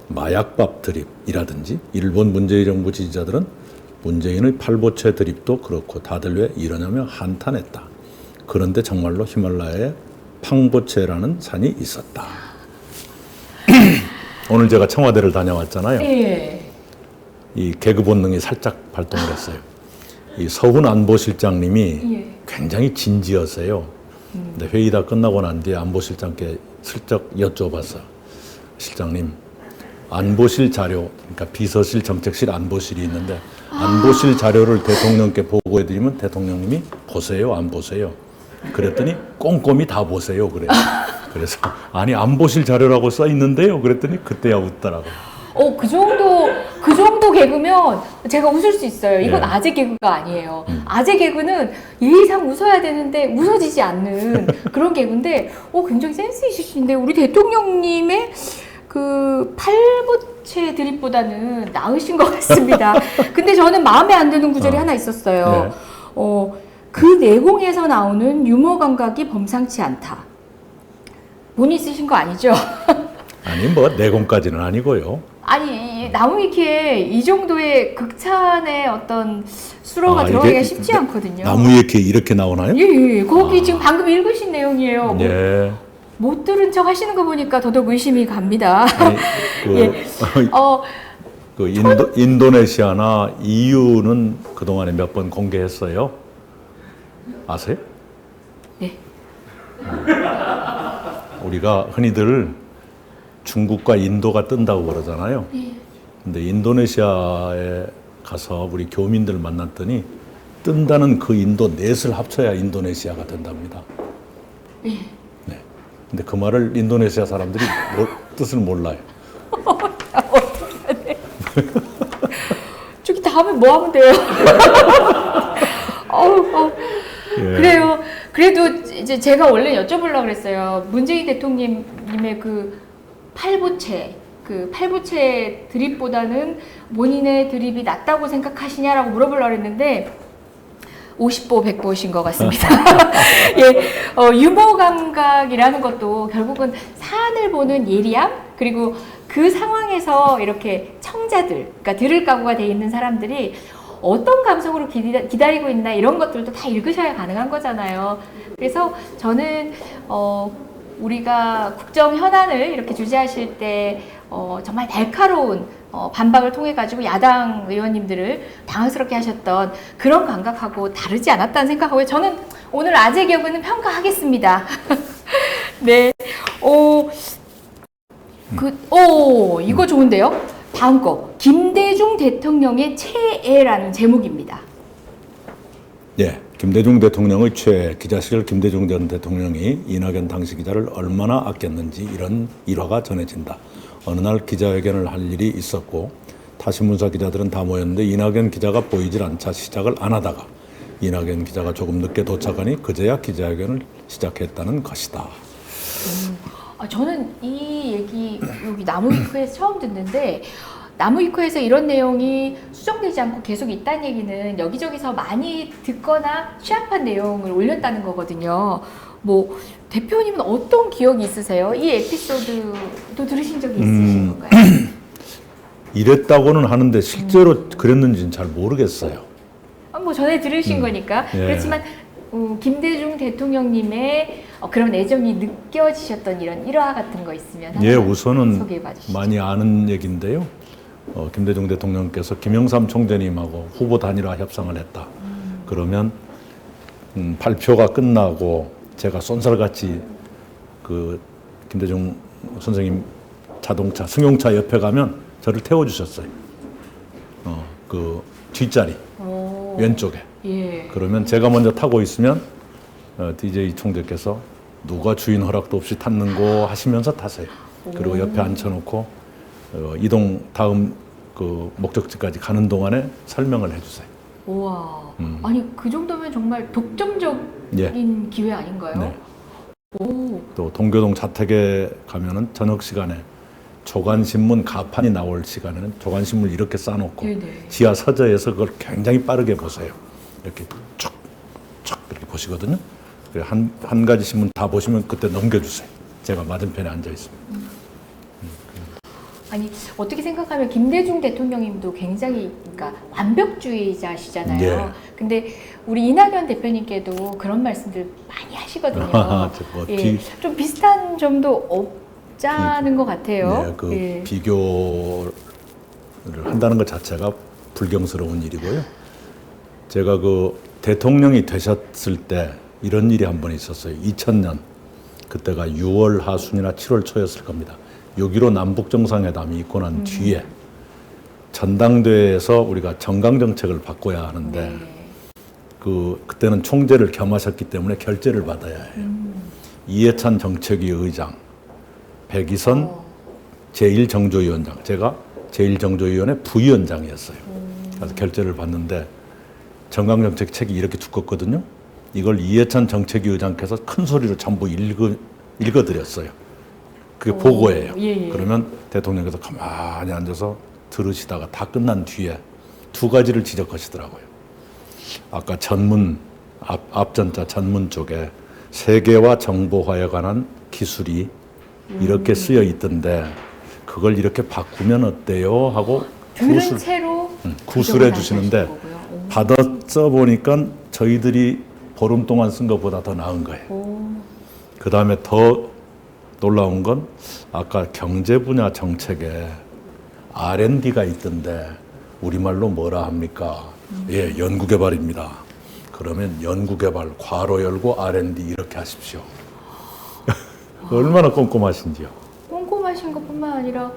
마약밥 드립이라든지 일본 문재인 정부 지지자들은 문재인의 팔보채 드립도 그렇고 다들 왜 이러냐며 한탄했다. 그런데 정말로 히말라야에 팡보체라는 산이 있었다. 오늘 제가 청와대를 다녀왔잖아요. 이 개그 본능이 살짝 발동을 했어요. 이 서훈 안보실장님이 굉장히 진지하세요. 근데 회의 다 끝나고 난 뒤에 안보실장께 슬쩍 여쭤봤어. 실장님, 안보실 자료, 그러니까 비서실, 정책실, 안보실이 있는데 안보실 자료를 대통령께 보고해드리면 대통령님이 보세요, 안 보세요? 그랬더니 꼼꼼히 다 보세요, 그래요. 그래서 아니 안보실 자료라고 써 있는데요. 그랬더니 그때야 웃더라고. 그 정도 개그면 제가 웃을 수 있어요. 이건 아재 개그가 아니에요. 아재 개그는 예의상 웃어야 되는데 웃어지지 않는 그런 개그인데, 굉장히 센스 있으신데 우리 대통령님의 그 팔보채 드립보다는 나으신 것 같습니다. 근데 저는 마음에 안 드는 구절이 하나 있었어요. 그 내공에서 나오는 유머 감각이 범상치 않다. 본인 쓰신 거 아니죠? 아니 뭐 내공까지는 아니고요. 아니 나무위키에 이 정도의 극찬의 어떤 수로가 들어가기가 쉽지 않거든요. 나무위키 이렇게 나오나요? 예. 거기 지금 방금 읽으신 내용이에요. 예. 못 들은 척 하시는 거 보니까 더더욱 의심이 갑니다. 아니, 인도네시아나 EU는 그동안에 몇 번 공개했어요. 아세요? 네. 우리가 흔히들 중국과 인도가 뜬다고 그러잖아요. 근데 인도네시아에 가서 우리 교민들 만났더니 뜬다는 그 인도 넷을 합쳐야 인도네시아가 된답니다. 네. 근데 그 말을 인도네시아 사람들이 뜻을 몰라요. 어떻게 해? 저기 다음에 뭐 하면 돼요? 그래요. 그래도 이제 제가 원래 여쭤보려고 그랬어요. 문재인 대통령님의 그 팔보채 드립보다는 본인의 드립이 낫다고 생각하시냐라고 물어보려고 했는데 50보 100보신 것 같습니다. 유머 감각이라는 것도 결국은 사안을 보는 예리함, 그리고 그 상황에서 이렇게 청자들, 그러니까 들을 각오가 돼 있는 사람들이 어떤 감성으로 기다리고 있나 이런 것들도 다 읽으셔야 가능한 거잖아요. 그래서 저는 우리가 국정 현안을 이렇게 주재하실 때 정말 날카로운 반박을 통해 가지고 야당 의원님들을 당황스럽게 하셨던 그런 감각하고 다르지 않았다는 생각하고요. 저는 오늘 아재 개그는 평가하겠습니다. 네. 이거 좋은데요? 다음 거. 김대중 대통령의 최애라는 제목입니다. 예, 김대중 대통령의 최애 기자 시절 김대중 전 대통령이 이낙연 당시 기자를 얼마나 아꼈는지 이런 일화가 전해진다. 어느 날 기자회견을 할 일이 있었고 타신문사 기자들은 다 모였는데 이낙연 기자가 보이질 않자 시작을 안 하다가 이낙연 기자가 조금 늦게 도착하니 그제야 기자회견을 시작했다는 것이다. 저는 이 얘기 여기 나무위크에서 처음 듣는데 나무위크에서 이런 내용이 수정되지 않고 계속 있다는 얘기는 여기저기서 많이 듣거나 취합한 내용을 올렸다는 거거든요. 뭐 대표님은 어떤 기억이 있으세요? 이 에피소드도 들으신 적이 있으신 건가요? 이랬다고는 하는데 실제로 그랬는지는 잘 모르겠어요. 뭐 전에 들으신 거니까. 예. 그렇지만 김대중 대통령님의 그런 애정이 느껴지셨던 이런 일화 같은 거 있으면 예, 우선은 소개해 주시죠. 많이 아는 얘기인데요. 김대중 대통령께서 김영삼 총재님하고 후보 단일화 협상을 했다. 그러면 발표가 끝나고 제가 쏜살같이 그 김대중 선생님 자동차 승용차 옆에 가면 저를 태워주셨어요. 그 뒷자리 왼쪽에. 예. 그러면 제가 먼저 타고 있으면 DJ 총재께서 누가 주인 허락도 없이 탔는고 하시면서 타세요. 그리고 옆에 앉혀놓고 이동 다음 그 목적지까지 가는 동안에 설명을 해주세요. 우와. 아니 그 정도면 정말 독점적인 기회 아닌가요? 네. 오. 또 동교동 자택에 가면은 저녁 시간에 조간신문 가판이 나올 시간에는 조간신문을 이렇게 싸놓고 네네. 지하 서재에서 그걸 굉장히 빠르게 보세요. 이렇게 쭉 이렇게 보시거든요. 한 가지 신문 다 보시면 그때 넘겨주세요. 제가 맞은편에 앉아 있습니다. 아니 어떻게 생각하면 김대중 대통령님도 굉장히 그러니까 완벽주의자시잖아요. 예. 근데 우리 이낙연 대표님께도 그런 말씀들 많이 하시거든요. 예. 좀 비슷한 점도 없자는 것 같아요. 네, 예. 비교를 한다는 것 자체가 불경스러운 일이고요. 제가 그 대통령이 되셨을 때 이런 일이 한 번 있었어요. 2000년 그때가 6월 하순이나 7월 초였을 겁니다. 6.15 남북정상회담이 있고 난 뒤에 전당대회에서 우리가 정강정책을 바꿔야 하는데 그때는 총재를 겸하셨기 때문에 결재를 받아야 해요. 이해찬 정책위 의장, 백이선 제1정조위원장, 제가 제1정조위원회 부위원장이었어요. 그래서 결재를 받는데 정강정책 책이 이렇게 두껍거든요. 이걸 이해찬 정책위 의장께서 큰 소리로 전부 읽어드렸어요. 그게 보고예요. 예. 그러면 대통령께서 가만히 앉아서 들으시다가 다 끝난 뒤에 두 가지를 지적하시더라고요. 아까 전문, 앞전자 전문 쪽에 세계화 정보화에 관한 기술이 이렇게 쓰여 있던데 그걸 이렇게 바꾸면 어때요? 하고 들은 채로 구술해 주시는데 받아 써보니까 저희들이 보름 동안 쓴 것보다 더 나은 거예요. 그 다음에 더 놀라운 건 아까 경제 분야 정책에 R&D가 있던데 우리말로 뭐라 합니까? 예, 연구개발입니다. 그러면 연구개발 괄호 열고 R&D 이렇게 하십시오. 얼마나 꼼꼼하신지요. 꼼꼼하신 것뿐만 아니라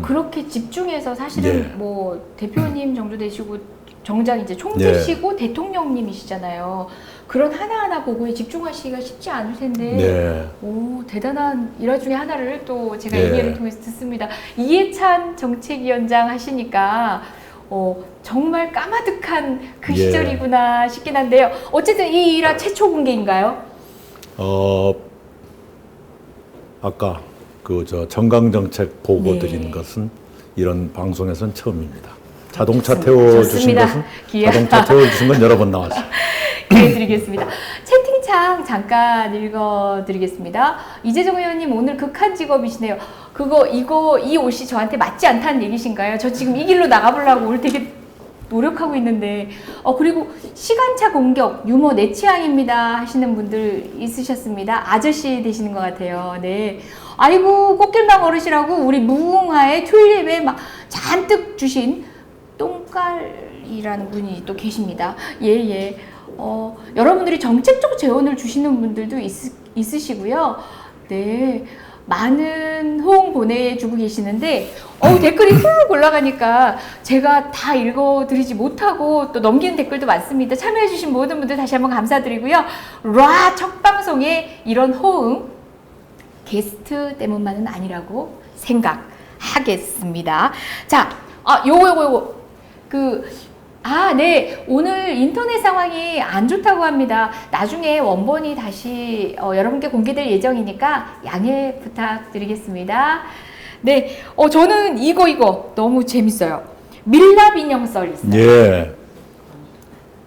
그렇게 집중해서 사실은 예. 뭐 대표님 정도 되시고 정작 이제 총재시고 대통령님이시잖아요. 그런 하나하나 보고에 집중하시기가 쉽지 않을 텐데 네. 오, 대단한 일화 중에 하나를 또 제가 네. 얘기를 통해서 듣습니다. 이해찬 정책위원장 하시니까 정말 까마득한 그 예. 시절이구나 싶긴 한데요. 어쨌든 이 일화 최초 공개인가요? 아까 그 정강정책 보고 드린 네. 것은 이런 방송에서는 처음입니다. 자동차 좋습니다. 태워주신 좋습니다. 것은 기아. 자동차 태워주신 건 여러 번 나왔어요. 드리겠습니다. 채팅창 잠깐 읽어드리겠습니다. 이재정 의원님 오늘 극한 직업이시네요. 이 옷이 저한테 맞지 않다는 얘기신가요? 저 지금 이 길로 나가보려고 오늘 되게 노력하고 있는데 그리고 시간차 공격 유머 내 취향입니다 하시는 분들 있으셨습니다. 아저씨 되시는 것 같아요. 네. 아이고 꽃길망 어르시라고 우리 무궁화의 튤립에 막 잔뜩 주신 똥깔이라는 분이 또 계십니다. 예. 여러분들이 정책적 재원을 주시는 분들도 있으시고요. 네. 많은 호응 보내주고 계시는데 댓글이 훅 올라가니까 제가 다 읽어드리지 못하고 또 넘기는 댓글도 많습니다. 참여해주신 모든 분들 다시 한번 감사드리고요. 첫 방송에 이런 호응 게스트 때문만은 아니라고 생각하겠습니다. 자, 요거 네. 오늘 인터넷 상황이 안 좋다고 합니다. 나중에 원본이 다시 여러분께 공개될 예정이니까 양해 부탁드리겠습니다. 네. 저는 이거 너무 재밌어요. 밀랍 인형 썰 있어요. 예.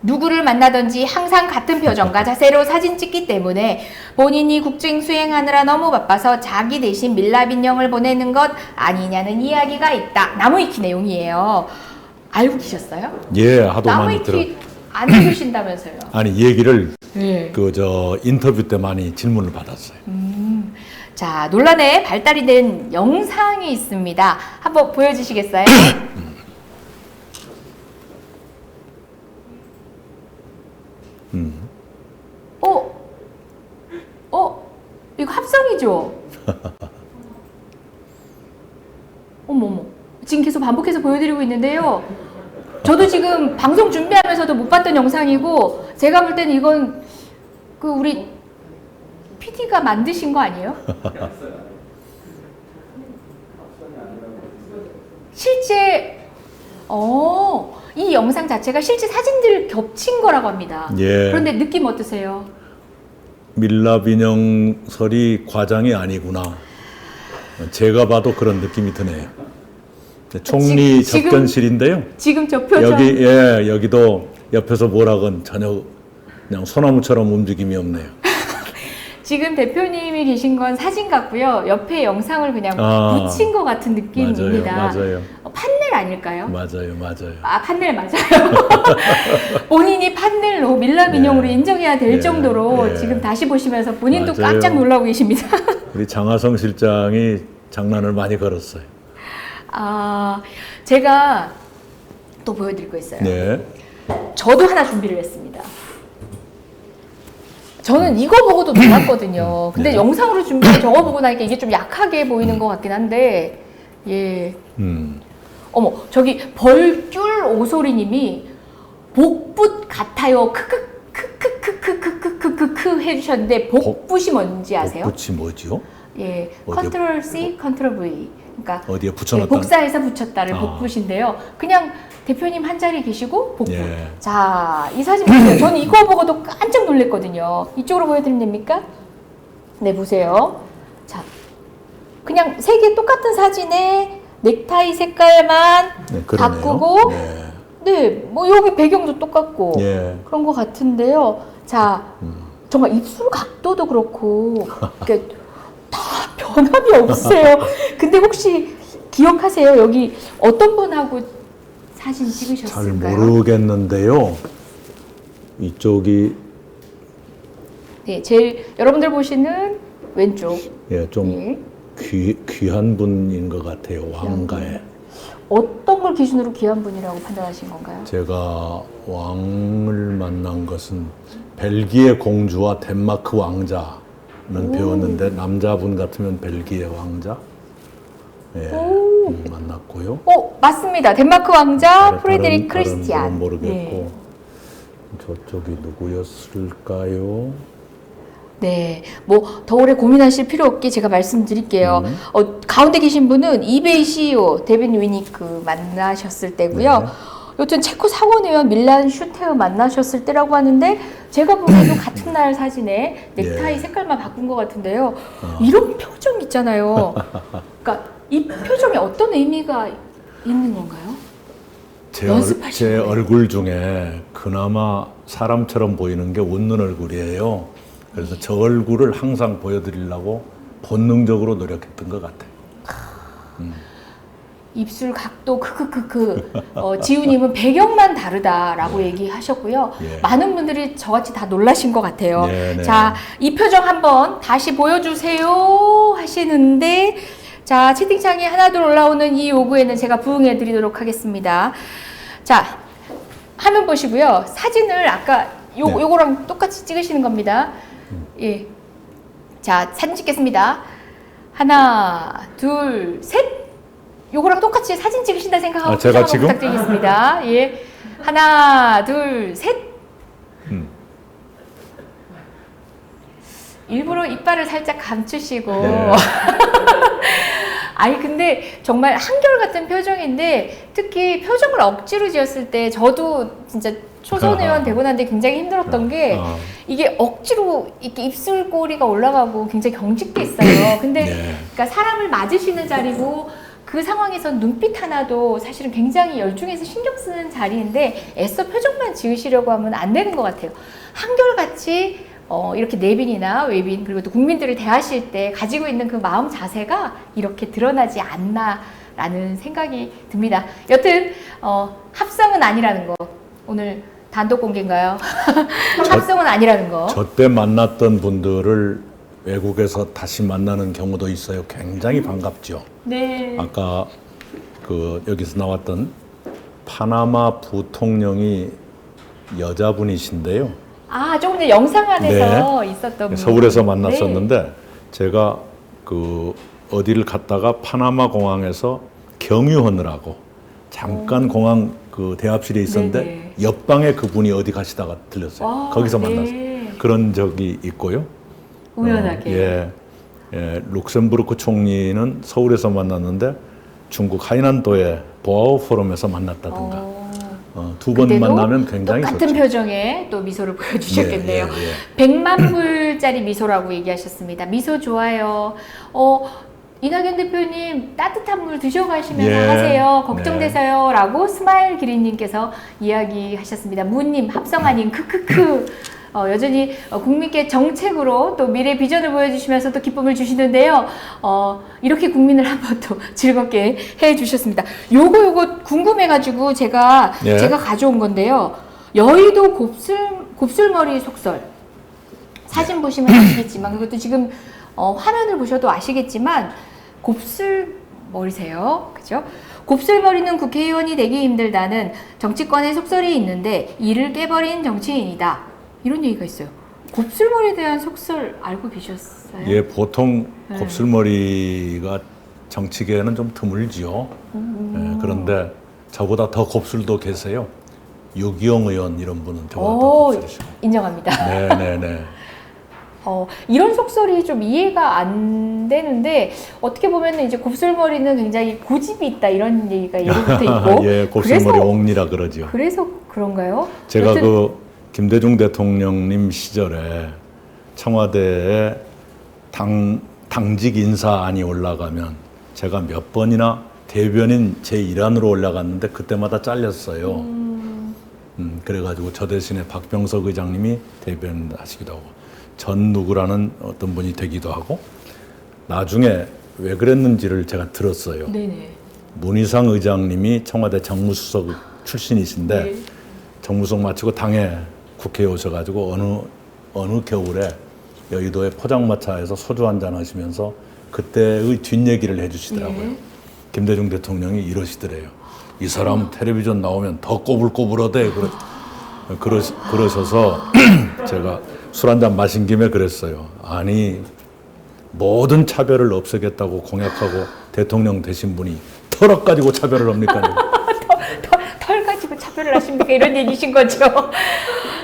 누구를 만나든지 항상 같은 표정과 자세로 사진 찍기 때문에 본인이 국정 수행하느라 너무 바빠서 자기 대신 밀랍 인형을 보내는 것 아니냐는 이야기가 있다. 나무위키 내용이에요. 알고 계셨어요? 예, 하도 많이 들어. 나무위키 안 읽으신다면서요? 아니, 얘기를 네. 인터뷰 때 많이 질문을 받았어요. 자, 논란의 발달이 된 영상이 있습니다. 한번 보여주시겠어요? 이거 합성이죠? 어머머. 지금 계속 반복해서 보여드리고 있는데요. 저도 지금 방송 준비하면서도 못 봤던 영상이고, 제가 볼 때는 이건 우리 PD가 만드신 거 아니에요? 실제, 이 영상 자체가 실제 사진들을 겹친 거라고 합니다. 예. 그런데 느낌 어떠세요? 밀랍 인형설이 과장이 아니구나. 제가 봐도 그런 느낌이 드네요. 총리 접견실인데요. 지금 저 표정. 여기도 옆에서 뭐라건 전혀 그냥 소나무처럼 움직임이 없네요. 지금 대표님이 계신 건 사진 같고요. 옆에 영상을 그냥 붙인 것 같은 느낌입니다. 맞아요. 판넬 아닐까요? 맞아요. 판넬 맞아요. 본인이 판넬로 밀랍 인형으로 인정해야 될 정도로 지금 다시 보시면서 본인도 맞아요. 깜짝 놀라고 계십니다. 우리 장하성 실장이 장난을 많이 걸었어요. 제가 또 보여드릴 거 있어요. 네. 저도 하나 준비를 했습니다. 저는 이거 보고도 놀랐거든요. 근데 영상으로 준비한 저거 보고 나니까 이게 좀 약하게 보이는 것 같긴 한데, 예. 어머, 저기 벌귤 오소리님이 복붓 같아요. 크크크크크크크크크크 해주셨는데 복붓이 뭔지 아세요? 복붓이 뭐죠? 예, 컨트롤 C, 컨트롤 V. 그러니까 어디에 붙여놨다? 복사해서 붙였다를 복붓인데요. 그냥 대표님 한 자리 계시고 복붓. 자, 이 사진 보세요. 저는 이거 보고도 깜짝 놀랐거든요. 이쪽으로 보여드리면 됩니까? 네, 보세요. 자, 그냥 세 개 똑같은 사진에 넥타이 색깔만 바꾸고, 뭐 여기 배경도 똑같고 그런 것 같은데요. 자, 정말 입술 각도도 그렇고 이렇게 다 변함이 없어요. 근데 혹시 기억하세요? 여기 어떤 분하고 사진 찍으셨을까요? 잘 모르겠는데요. 이쪽이 제일 여러분들 보시는 왼쪽. 좀 귀한 분인 것 같아요. 왕가에. 어떤 걸 기준으로 귀한 분이라고 판단하신 건가요? 제가 왕을 만난 것은 벨기에 공주와 덴마크 왕자는 배웠는데 남자분 같으면 벨기에 왕자 만났고요. 맞습니다. 덴마크 왕자 프레데릭 크리스티안. 모르겠고 저쪽이 누구였을까요? 네, 뭐 더 오래 고민하실 필요 없게 제가 말씀드릴게요. 가운데 계신 분은 이베이 CEO 데빈 위니크 만나셨을 때고요. 여튼 체코 상원의원 밀란 슈테어 만나셨을 때라고 하는데 제가 보기에도 같은 날 사진에 넥타이 색깔만 바꾼 것 같은데요. 이런 표정 있잖아요. 그러니까 이 표정에 어떤 의미가 있는 건가요? 제 얼굴 중에 그나마 사람처럼 보이는 게 웃는 얼굴이에요. 그래서 저 얼굴을 항상 보여드리려고 본능적으로 노력했던 것 같아요. 입술 각도 크크크크. 지우님은 배경만 다르다라고 얘기하셨고요. 많은 분들이 저같이 다 놀라신 것 같아요. 자, 이 표정 한번 다시 보여주세요 하시는데, 자, 채팅창에 하나둘 올라오는 이 요구에는 제가 부응해 드리도록 하겠습니다. 자, 화면 보시고요. 사진을 아까 요거랑 똑같이 찍으시는 겁니다. 예. 자, 사진 찍겠습니다. 하나, 둘, 셋. 요거랑 똑같이 사진 찍으신다 생각하고 제가 지금? 부탁드리겠습니다. 예. 하나, 둘, 셋. 일부러 이빨을 살짝 감추시고. 네. 아니 근데 정말 한결같은 표정인데 특히 표정을 억지로 지었을 때 저도 진짜 초선 의원 되고 난 뒤에 굉장히 힘들었던 게 이게 억지로 이렇게 입술꼬리가 올라가고 굉장히 경직돼 있어요. 근데 그러니까 사람을 맞으시는 자리고 그 상황에서 눈빛 하나도 사실은 굉장히 열중해서 신경 쓰는 자리인데 애써 표정만 지으시려고 하면 안 되는 것 같아요. 한결같이 이렇게 내빈이나 외빈 그리고 또 국민들을 대하실 때 가지고 있는 그 마음 자세가 이렇게 드러나지 않나라는 생각이 듭니다. 여튼 합성은 아니라는 거 오늘 단독 공개인가요? 합성은 아니라는 거. 저때 만났던 분들을 외국에서 다시 만나는 경우도 있어요. 굉장히 반갑죠. 네. 아까 여기서 나왔던 파나마 부통령이 여자분이신데요. 아, 조금 전에 영상 안에서 있었던 분. 서울에서 만났었는데 제가 어디를 갔다가 파나마 공항에서 경유하느라고 잠깐 공항 대합실에 있었는데 옆방에 그분이 어디 가시다가 들렸어요. 와, 거기서 만났어요. 그런 적이 있고요. 우연하게. 룩셈부르크 총리는 서울에서 만났는데 중국 하이난도의 보아오 포럼에서 만났다든가. 두 번 만나면 굉장히 똑같은 좋죠. 표정에 또 미소를 보여주셨겠네요. 100만 불짜리 미소라고 얘기하셨습니다. 미소 좋아요. 이낙연 대표님 따뜻한 물 드셔가시면서 하세요. 걱정돼서요. 라고 스마일 기린님께서 이야기하셨습니다. 무님 합성아님 크크크. 여전히 국민께 정책으로 또 미래 비전을 보여주시면서 또 기쁨을 주시는데요. 이렇게 국민을 한번 또 즐겁게 해주셨습니다. 요거 궁금해가지고 제가 가져온 건데요. 여의도 곱슬머리 속설. 사진 보시면 아시겠지만 그것도 지금 화면을 보셔도 아시겠지만 곱슬머리세요. 그죠? 곱슬머리는 국회의원이 되기 힘들다는 정치권의 속설이 있는데 이를 깨버린 정치인이다. 이런 얘기가 있어요. 곱슬머리에 대한 속설 알고 계셨어요? 예, 보통 곱슬머리가 정치계에는 좀 드물지요. 그런데 저보다 더 곱슬도 계세요. 유기용 의원 이런 분은 저보다 더 곱슬이시고. 인정합니다. 네네네. 이런 속설이 좀 이해가 안 되는데 어떻게 보면 이제 곱슬머리는 굉장히 고집이 있다 이런 얘기가 예로부터 있고. 예, 곱슬머리 옹리라 그러죠. 그래서 그런가요? 제가 김대중 대통령님 시절에 청와대에 당직 인사안이 올라가면 제가 몇 번이나 대변인 제1안으로 올라갔는데 그때마다 잘렸어요. 그래가지고 저 대신에 박병석 의장님이 대변인 하시기도 하고 전 누구라는 어떤 분이 되기도 하고 나중에 왜 그랬는지를 제가 들었어요. 네네. 문희상 의장님이 청와대 정무수석 출신이신데 정무수석 마치고 당에 국회에 오셔가지고 어느 겨울에 여의도의 포장마차에서 소주 한잔 하시면서 그때의 뒷얘기를 해주시더라고요. 김대중 대통령이 이러시더래요. 이 사람 텔레비전 나오면 더 꼬불꼬불하대. 그러셔서 제가 술 한잔 마신 김에 그랬어요. 아니 모든 차별을 없애겠다고 공약하고 대통령 되신 분이 털억 가지고 차별을 합니까? 털 가지고 차별을 하십니까? 이런 얘기신 거죠.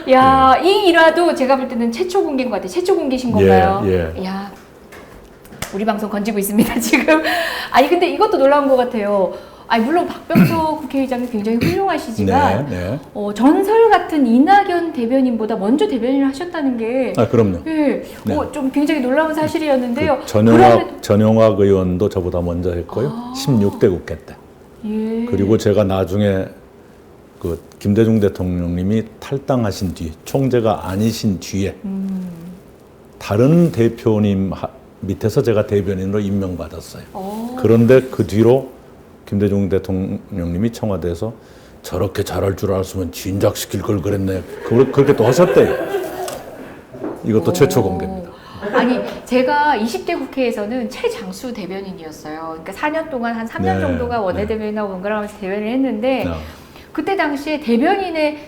야, 이 일화도 제가 볼 때는 최초 공개인 것 같아요. 최초 공개신 건가요? 야, 우리 방송 건지고 있습니다, 지금. 아니, 근데 이것도 놀라운 것 같아요. 아니, 물론 박병석 국회의장이 굉장히 훌륭하시지만, 전설 같은 이낙연 대변인보다 먼저 대변인을 하셨다는 게. 그럼요. 좀 굉장히 놀라운 사실이었는데요. 전용학 의원도 저보다 먼저 했고요. 16대 국회 때. 그리고 제가 나중에 김대중 대통령님이 탈당하신 뒤, 총재가 아니신 뒤에 다른 대표님 밑에서 제가 대변인으로 임명받았어요. 그런데 그 뒤로 김대중 대통령님이 청와대에서 저렇게 잘할 줄 알았으면 진작시킬 걸 그랬네. 그렇게 또 하셨대요. 이것도 최초 공개입니다. 아니, 제가 20대 국회에서는 최장수 대변인이었어요. 그러니까 4년 동안 한 3년 네, 정도가 원내대변인하고 번갈아가면서 대변을 했는데 네. 그때 당시에 대변인의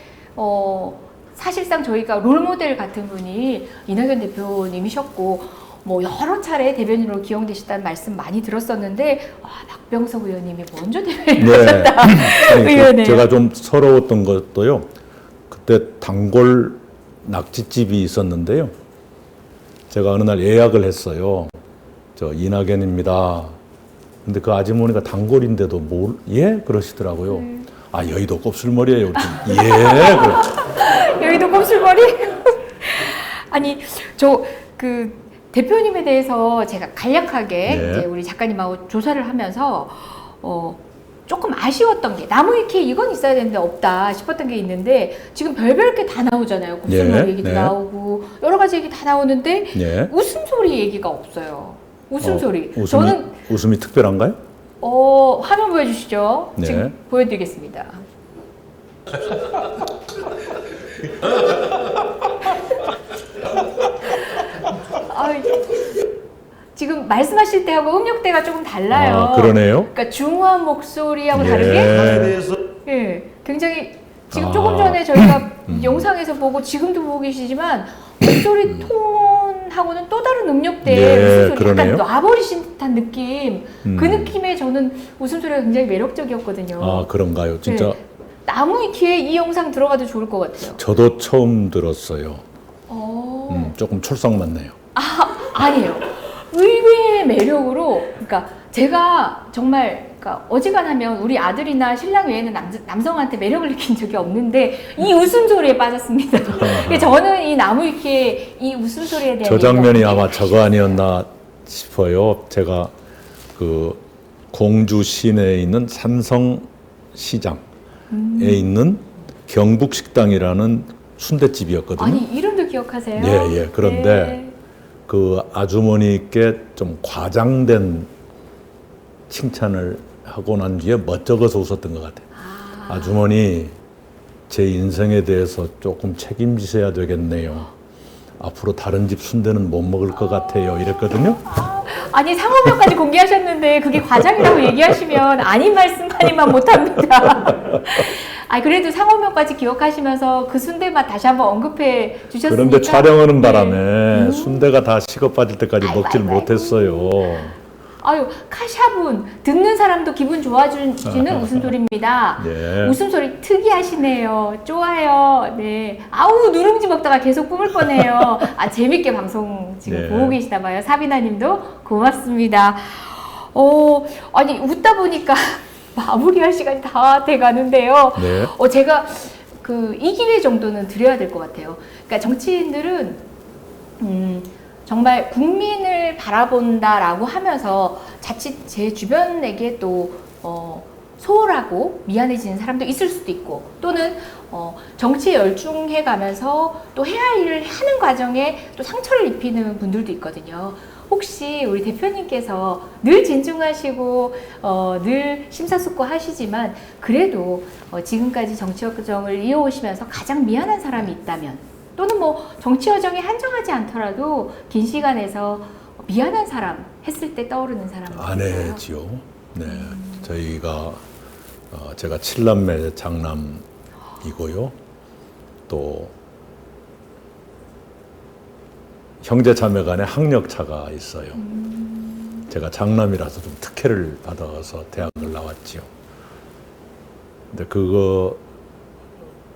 사실상 저희가 롤모델 같은 분이 이낙연 대표님이셨고 뭐 여러 차례 대변인으로 기용되셨다는 말씀 많이 들었었는데 박병석 의원님이 먼저 대변인하셨다. 아니, 제가 좀 서러웠던 것도요. 그때 단골 낙지집이 있었는데요. 제가 어느 날 예약을 했어요. 저 이낙연입니다. 근데 그 아주머니가 단골인데도 예? 그러시더라고요. 아, 여의도 곱슬머리예요. 예. 여의도 곱슬머리? 아니, 대표님에 대해서 제가 간략하게 이제 우리 작가님하고 조사를 하면서 조금 아쉬웠던 게 나무위키에 이건 있어야 되는데 없다 싶었던 게 있는데 지금 별별 게 다 나오잖아요. 곱슬머리 얘기도 나오고 여러 가지 얘기 다 나오는데 웃음소리 얘기가 없어요. 웃음소리. 웃음이 특별한가요? 화면 보여주시죠. 네. 지금 보여드리겠습니다. 지금 말씀하실 때하고 음역대가 조금 달라요. 아, 그러네요. 그러니까 중후한 목소리하고 다르게 대해서 굉장히 지금 조금 전에 저희가 영상에서 보고 지금도 보고 계시지만 목소리 톤하고는 또 다른 음역대의 웃음소리 약간 놔버리신 듯한 느낌 그 느낌에 저는 웃음소리가 굉장히 매력적이었거든요. 아, 그런가요? 진짜 나무위키에 이 영상 들어가도 좋을 것 같아요. 저도 처음 들었어요. 조금 촐싹맞네요. 아니에요. 의외의 매력으로, 그러니까 제가 정말 어지간하면 우리 아들이나 신랑 외에는 남성한테 매력을 느낀 적이 없는데 이 웃음소리에 빠졌습니다. 저는 이 나무위키의 이 웃음소리에 대한 저 장면이 아마 저거 아니었나 싶어요. 제가 그 공주 시내에 있는 삼성시장에 있는 경북식당이라는 순댓집이었거든요. 아니, 이름도 기억하세요? 예. 그런데 그 아주머니께 좀 과장된 칭찬을 하고 난 뒤에 멋쩍어서 웃었던 것 같아요. 아주머니, 제 인생에 대해서 조금 책임지셔야 되겠네요. 앞으로 다른 집 순대는 못 먹을 것 같아요. 이랬거든요. 아니, 상호명까지 공개하셨는데 그게 과장이라고 얘기하시면 아닌 말씀까지만 못합니다. 그래도 상호명까지 기억하시면서 그 순대 맛 다시 한번 언급해 주셨으니까. 그런데 촬영하는 바람에 순대가 다 식어 빠질 때까지 먹질 못했어요. 카샵은 듣는 사람도 기분 좋아지는 웃음소리입니다. 웃음소리 특이하시네요. 좋아요. 네. 누룽지 먹다가 계속 뿜을 뻔해요. 재밌게 방송 지금 보고 계시나 봐요. 사비나 님도 고맙습니다. 아니, 웃다 보니까 마무리할 시간이 다 돼 가는데요. 제가 이 기회 정도는 드려야 될 것 같아요. 그러니까 정치인들은 정말 국민을 바라본다라고 하면서 자칫 제 주변에게 또 소홀하고 미안해지는 사람도 있을 수도 있고 또는 정치에 열중해 가면서 또 해야 할 일을 하는 과정에 또 상처를 입히는 분들도 있거든요. 혹시 우리 대표님께서 늘 진중하시고 늘 심사숙고하시지만 그래도 지금까지 정치 여정을 이어오시면서 가장 미안한 사람이 있다면 또는 뭐 정치 여정에 한정하지 않더라도 긴 시간에서 미안한 사람 했을 때 떠오르는 사람은 아내지요. 네, 저희가 제가 7남매 장남이고요. 또 형제 자매 간에 학력차가 있어요. 제가 장남이라서 좀 특혜를 받아서 대학을 나왔지요. 근데 그거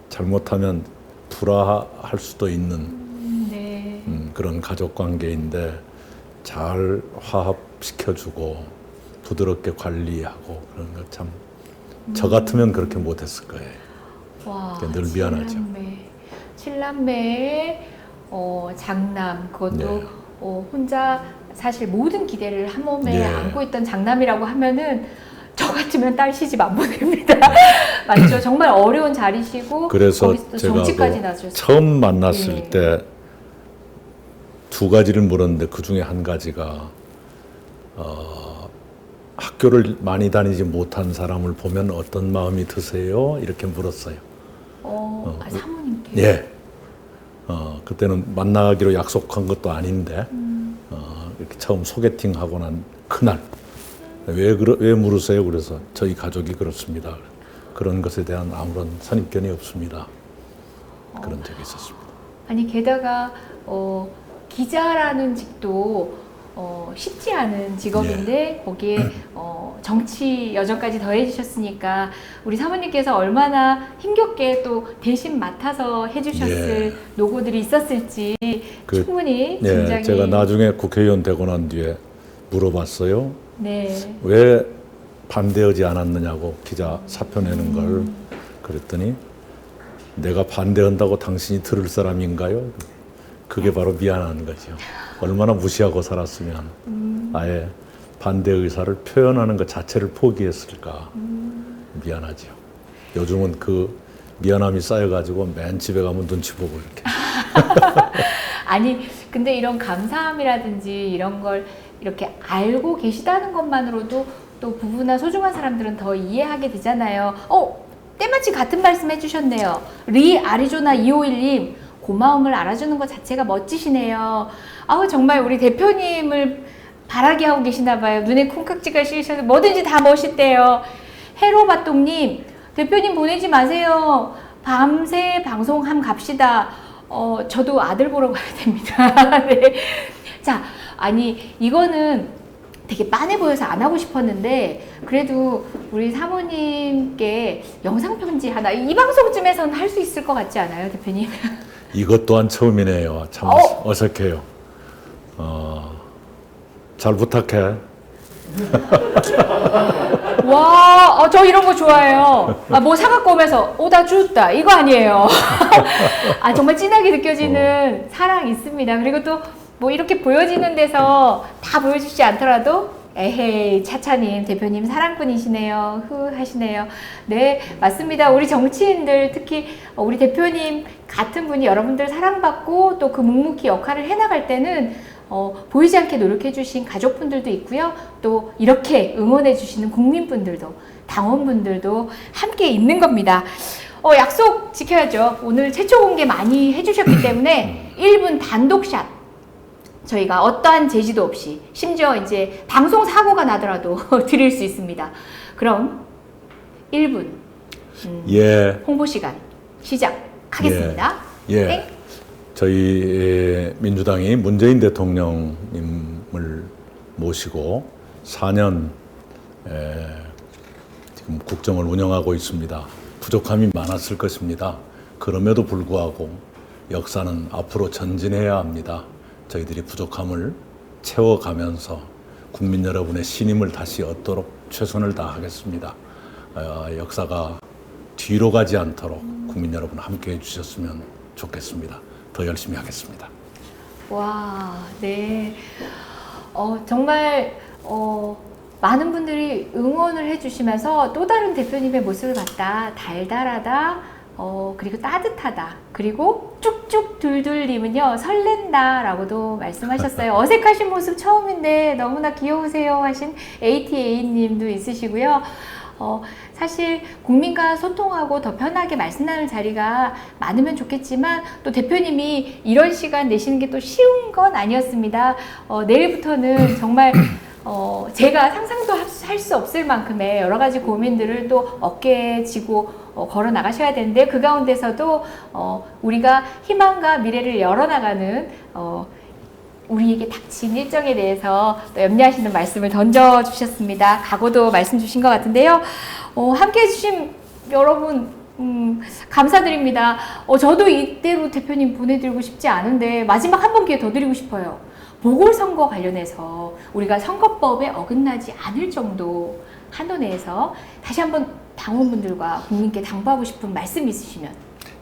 잘못하면 불화할 수도 있는 그런 가족 관계인데 잘 화합시켜주고 부드럽게 관리하고 그런 거 참 저 같으면 그렇게 못했을 거예요. 와, 늘 미안하죠. 7남매의 장남 그것도 혼자 사실 모든 기대를 한 몸에 안고 있던 장남이라고 하면은 저 같으면 딸 시집 안 보냅니다. 맞죠? 정말 어려운 자리시고 그래서 제가 처음 만났을 때 두 가지를 물었는데 그 중에 한 가지가 학교를 많이 다니지 못한 사람을 보면 어떤 마음이 드세요? 이렇게 물었어요. 사모님께? 예. 그때는 만나기로 약속한 것도 아닌데 이렇게 처음 소개팅하고 난 그날 왜 물으세요? 그래서 저희 가족이 그렇습니다. 그런 것에 대한 아무런 선입견이 없습니다. 그런 적이 있었습니다. 아니 게다가 기자라는 직도 쉽지 않은 직업인데 거기에 정치 여정까지 더해주셨으니까 우리 사모님께서 얼마나 힘겹게 또 대신 맡아서 해주셨을 노고들이 있었을지 충분히 짐작이. 제가 나중에 국회의원 되고 난 뒤에 물어봤어요. 네. 왜 반대하지 않았느냐고 기자 사표 내는 걸. 그랬더니 내가 반대한다고 당신이 들을 사람인가요? 그게 바로 미안한 거죠. 얼마나 무시하고 살았으면 아예 반대 의사를 표현하는 것 자체를 포기했을까. 미안하죠. 요즘은 그 미안함이 쌓여가지고 맨 집에 가면 눈치 보고 이렇게. 아니 근데 이런 감사함이라든지 이런 걸 이렇게 알고 계시다는 것만으로도 또 부부나 소중한 사람들은 더 이해하게 되잖아요. 때마침 같은 말씀 해주셨네요. 리 아리조나 251님 고마움을 알아주는 것 자체가 멋지시네요. 아우 정말 우리 대표님을 바라게 하고 계시나 봐요. 눈에 콩깍지가 씌셔서 뭐든지 다 멋있대요. 해로바똥님 대표님 보내지 마세요. 밤새 방송함 갑시다. 저도 아들 보러 가야 됩니다. 네. 자, 아니 이거는 되게 빤해 보여서 안 하고 싶었는데 그래도 우리 사모님께 영상 편지 하나 이 방송쯤에서는 할 수 있을 것 같지 않아요, 대표님? 이것 또한 처음이네요. 참 어색해요. 잘 부탁해. 와, 저 이런 거 좋아해요. 뭐 사갖고 오면서 나 줬다 이거 아니에요. 정말 진하게 느껴지는 사랑 있습니다. 그리고 또 뭐 이렇게 보여지는 데서 다 보여주지 않더라도 에헤이 차차님 대표님 사랑꾼이시네요. 하시네요. 네 맞습니다. 우리 정치인들 특히 우리 대표님 같은 분이 여러분들 사랑받고 또 그 묵묵히 역할을 해나갈 때는 보이지 않게 노력해 주신 가족분들도 있고요. 또 이렇게 응원해 주시는 국민분들도 당원분들도 함께 있는 겁니다. 약속 지켜야죠. 오늘 최초 공개 많이 해주셨기 때문에 1분 단독샷 저희가 어떠한 제지도 없이 심지어 이제 방송 사고가 나더라도 드릴 수 있습니다. 그럼 1분 홍보 시간 시작하겠습니다. 네. 저희 민주당이 문재인 대통령님을 모시고 4년 지금 국정을 운영하고 있습니다. 부족함이 많았을 것입니다. 그럼에도 불구하고 역사는 앞으로 전진해야 합니다. 저희들이 부족함을 채워가면서 국민 여러분의 신임을 다시 얻도록 최선을 다하겠습니다. 역사가 뒤로 가지 않도록 국민 여러분 함께 해주셨으면 좋겠습니다. 더 열심히 하겠습니다. 와, 네. 정말 많은 분들이 응원을 해주시면서 또 다른 대표님의 모습을 봤다. 달달하다. 그리고 따뜻하다. 그리고 쭉쭉 둘둘님은요 설렌다 라고도 말씀하셨어요. 어색하신 모습 처음인데 너무나 귀여우세요 하신 ATA님도 있으시고요. 사실 국민과 소통하고 더 편하게 말씀 나눌 자리가 많으면 좋겠지만 또 대표님이 이런 시간 내시는 게 또 쉬운 건 아니었습니다. 내일부터는 정말 제가 상상도 할 수 없을 만큼의 여러 가지 고민들을 또 어깨에 지고 걸어 나가셔야 되는데 그 가운데서도 우리가 희망과 미래를 열어나가는 우리에게 닥친 일정에 대해서 또 염려하시는 말씀을 던져주셨습니다. 각오도 말씀 주신 것 같은데요. 함께 해주신 여러분 감사드립니다. 저도 이대로 대표님 보내드리고 싶지 않은데 마지막 한 번 기회 더 드리고 싶어요. 보궐선거 관련해서 우리가 선거법에 어긋나지 않을 정도 한도 내에서 다시 한번 당원분들과 국민께 당부하고 싶은 말씀 있으시면.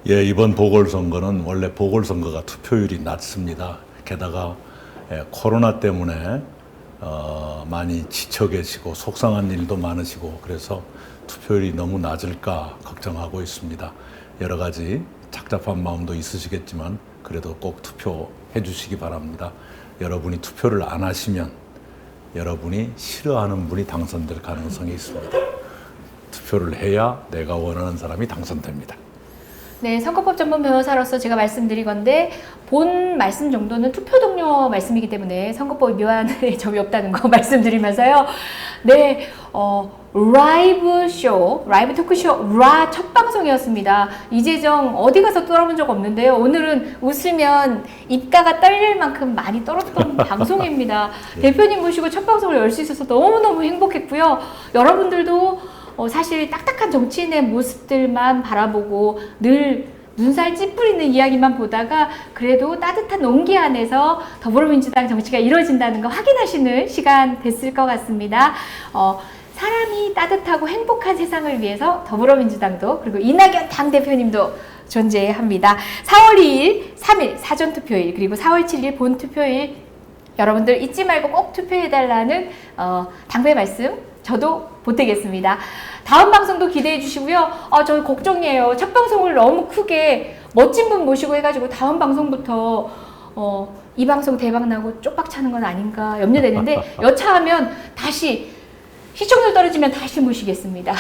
이번 보궐선거는 원래 보궐선거가 투표율이 낮습니다. 게다가 코로나 때문에 많이 지쳐 계시고 속상한 일도 많으시고 그래서 투표율이 너무 낮을까 걱정하고 있습니다. 여러 가지 착잡한 마음도 있으시겠지만 그래도 꼭 투표해 주시기 바랍니다. 여러분이 투표를 안 하시면 여러분이 싫어하는 분이 당선될 가능성이 있습니다. 투표를 해야 내가 원하는 사람이 당선됩니다. 네, 선거법 전문 변호사로서 제가 말씀드리건데 본 말씀 정도는 투표 동료 대통령료 말씀이기 때문에 선거법이 묘안에 점이 없다는 거 말씀드리면서요. 네, 라이브 토크쇼 라 첫 방송이었습니다. 이재정 어디 가서 떨어본 적 없는데요. 오늘은 웃으면 입가가 떨릴 만큼 많이 떨었던 방송입니다. 대표님 모시고 첫 방송을 열 수 있어서 너무너무 행복했고요. 여러분들도 사실 딱딱한 정치인의 모습들만 바라보고 늘 눈살 찌푸리는 이야기만 보다가 그래도 따뜻한 온기 안에서 더불어민주당 정치가 이루어진다는 거 확인하시는 시간 됐을 것 같습니다. 사람이 따뜻하고 행복한 세상을 위해서 더불어민주당도 그리고 이낙연 당대표님도 존재합니다. 4월 2일, 3일 사전투표일 그리고 4월 7일 본투표일 여러분들 잊지 말고 꼭 투표해달라는 당부의 말씀 저도 보태겠습니다. 다음 방송도 기대해 주시고요. 저 걱정이에요. 첫 방송을 너무 크게 멋진 분 모시고 해가지고 다음 방송부터 이 방송 대박 나고 쪽박 차는 건 아닌가 염려되는데 여차하면 다시 시청률 떨어지면 다시 모시겠습니다.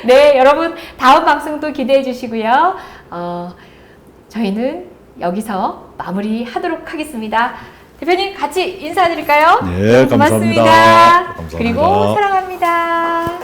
네, 여러분 다음 방송도 기대해 주시고요. 저희는 여기서 마무리하도록 하겠습니다. 대표님 같이 인사드릴까요? 네, 고맙습니다. 감사합니다. 그리고 사랑합니다.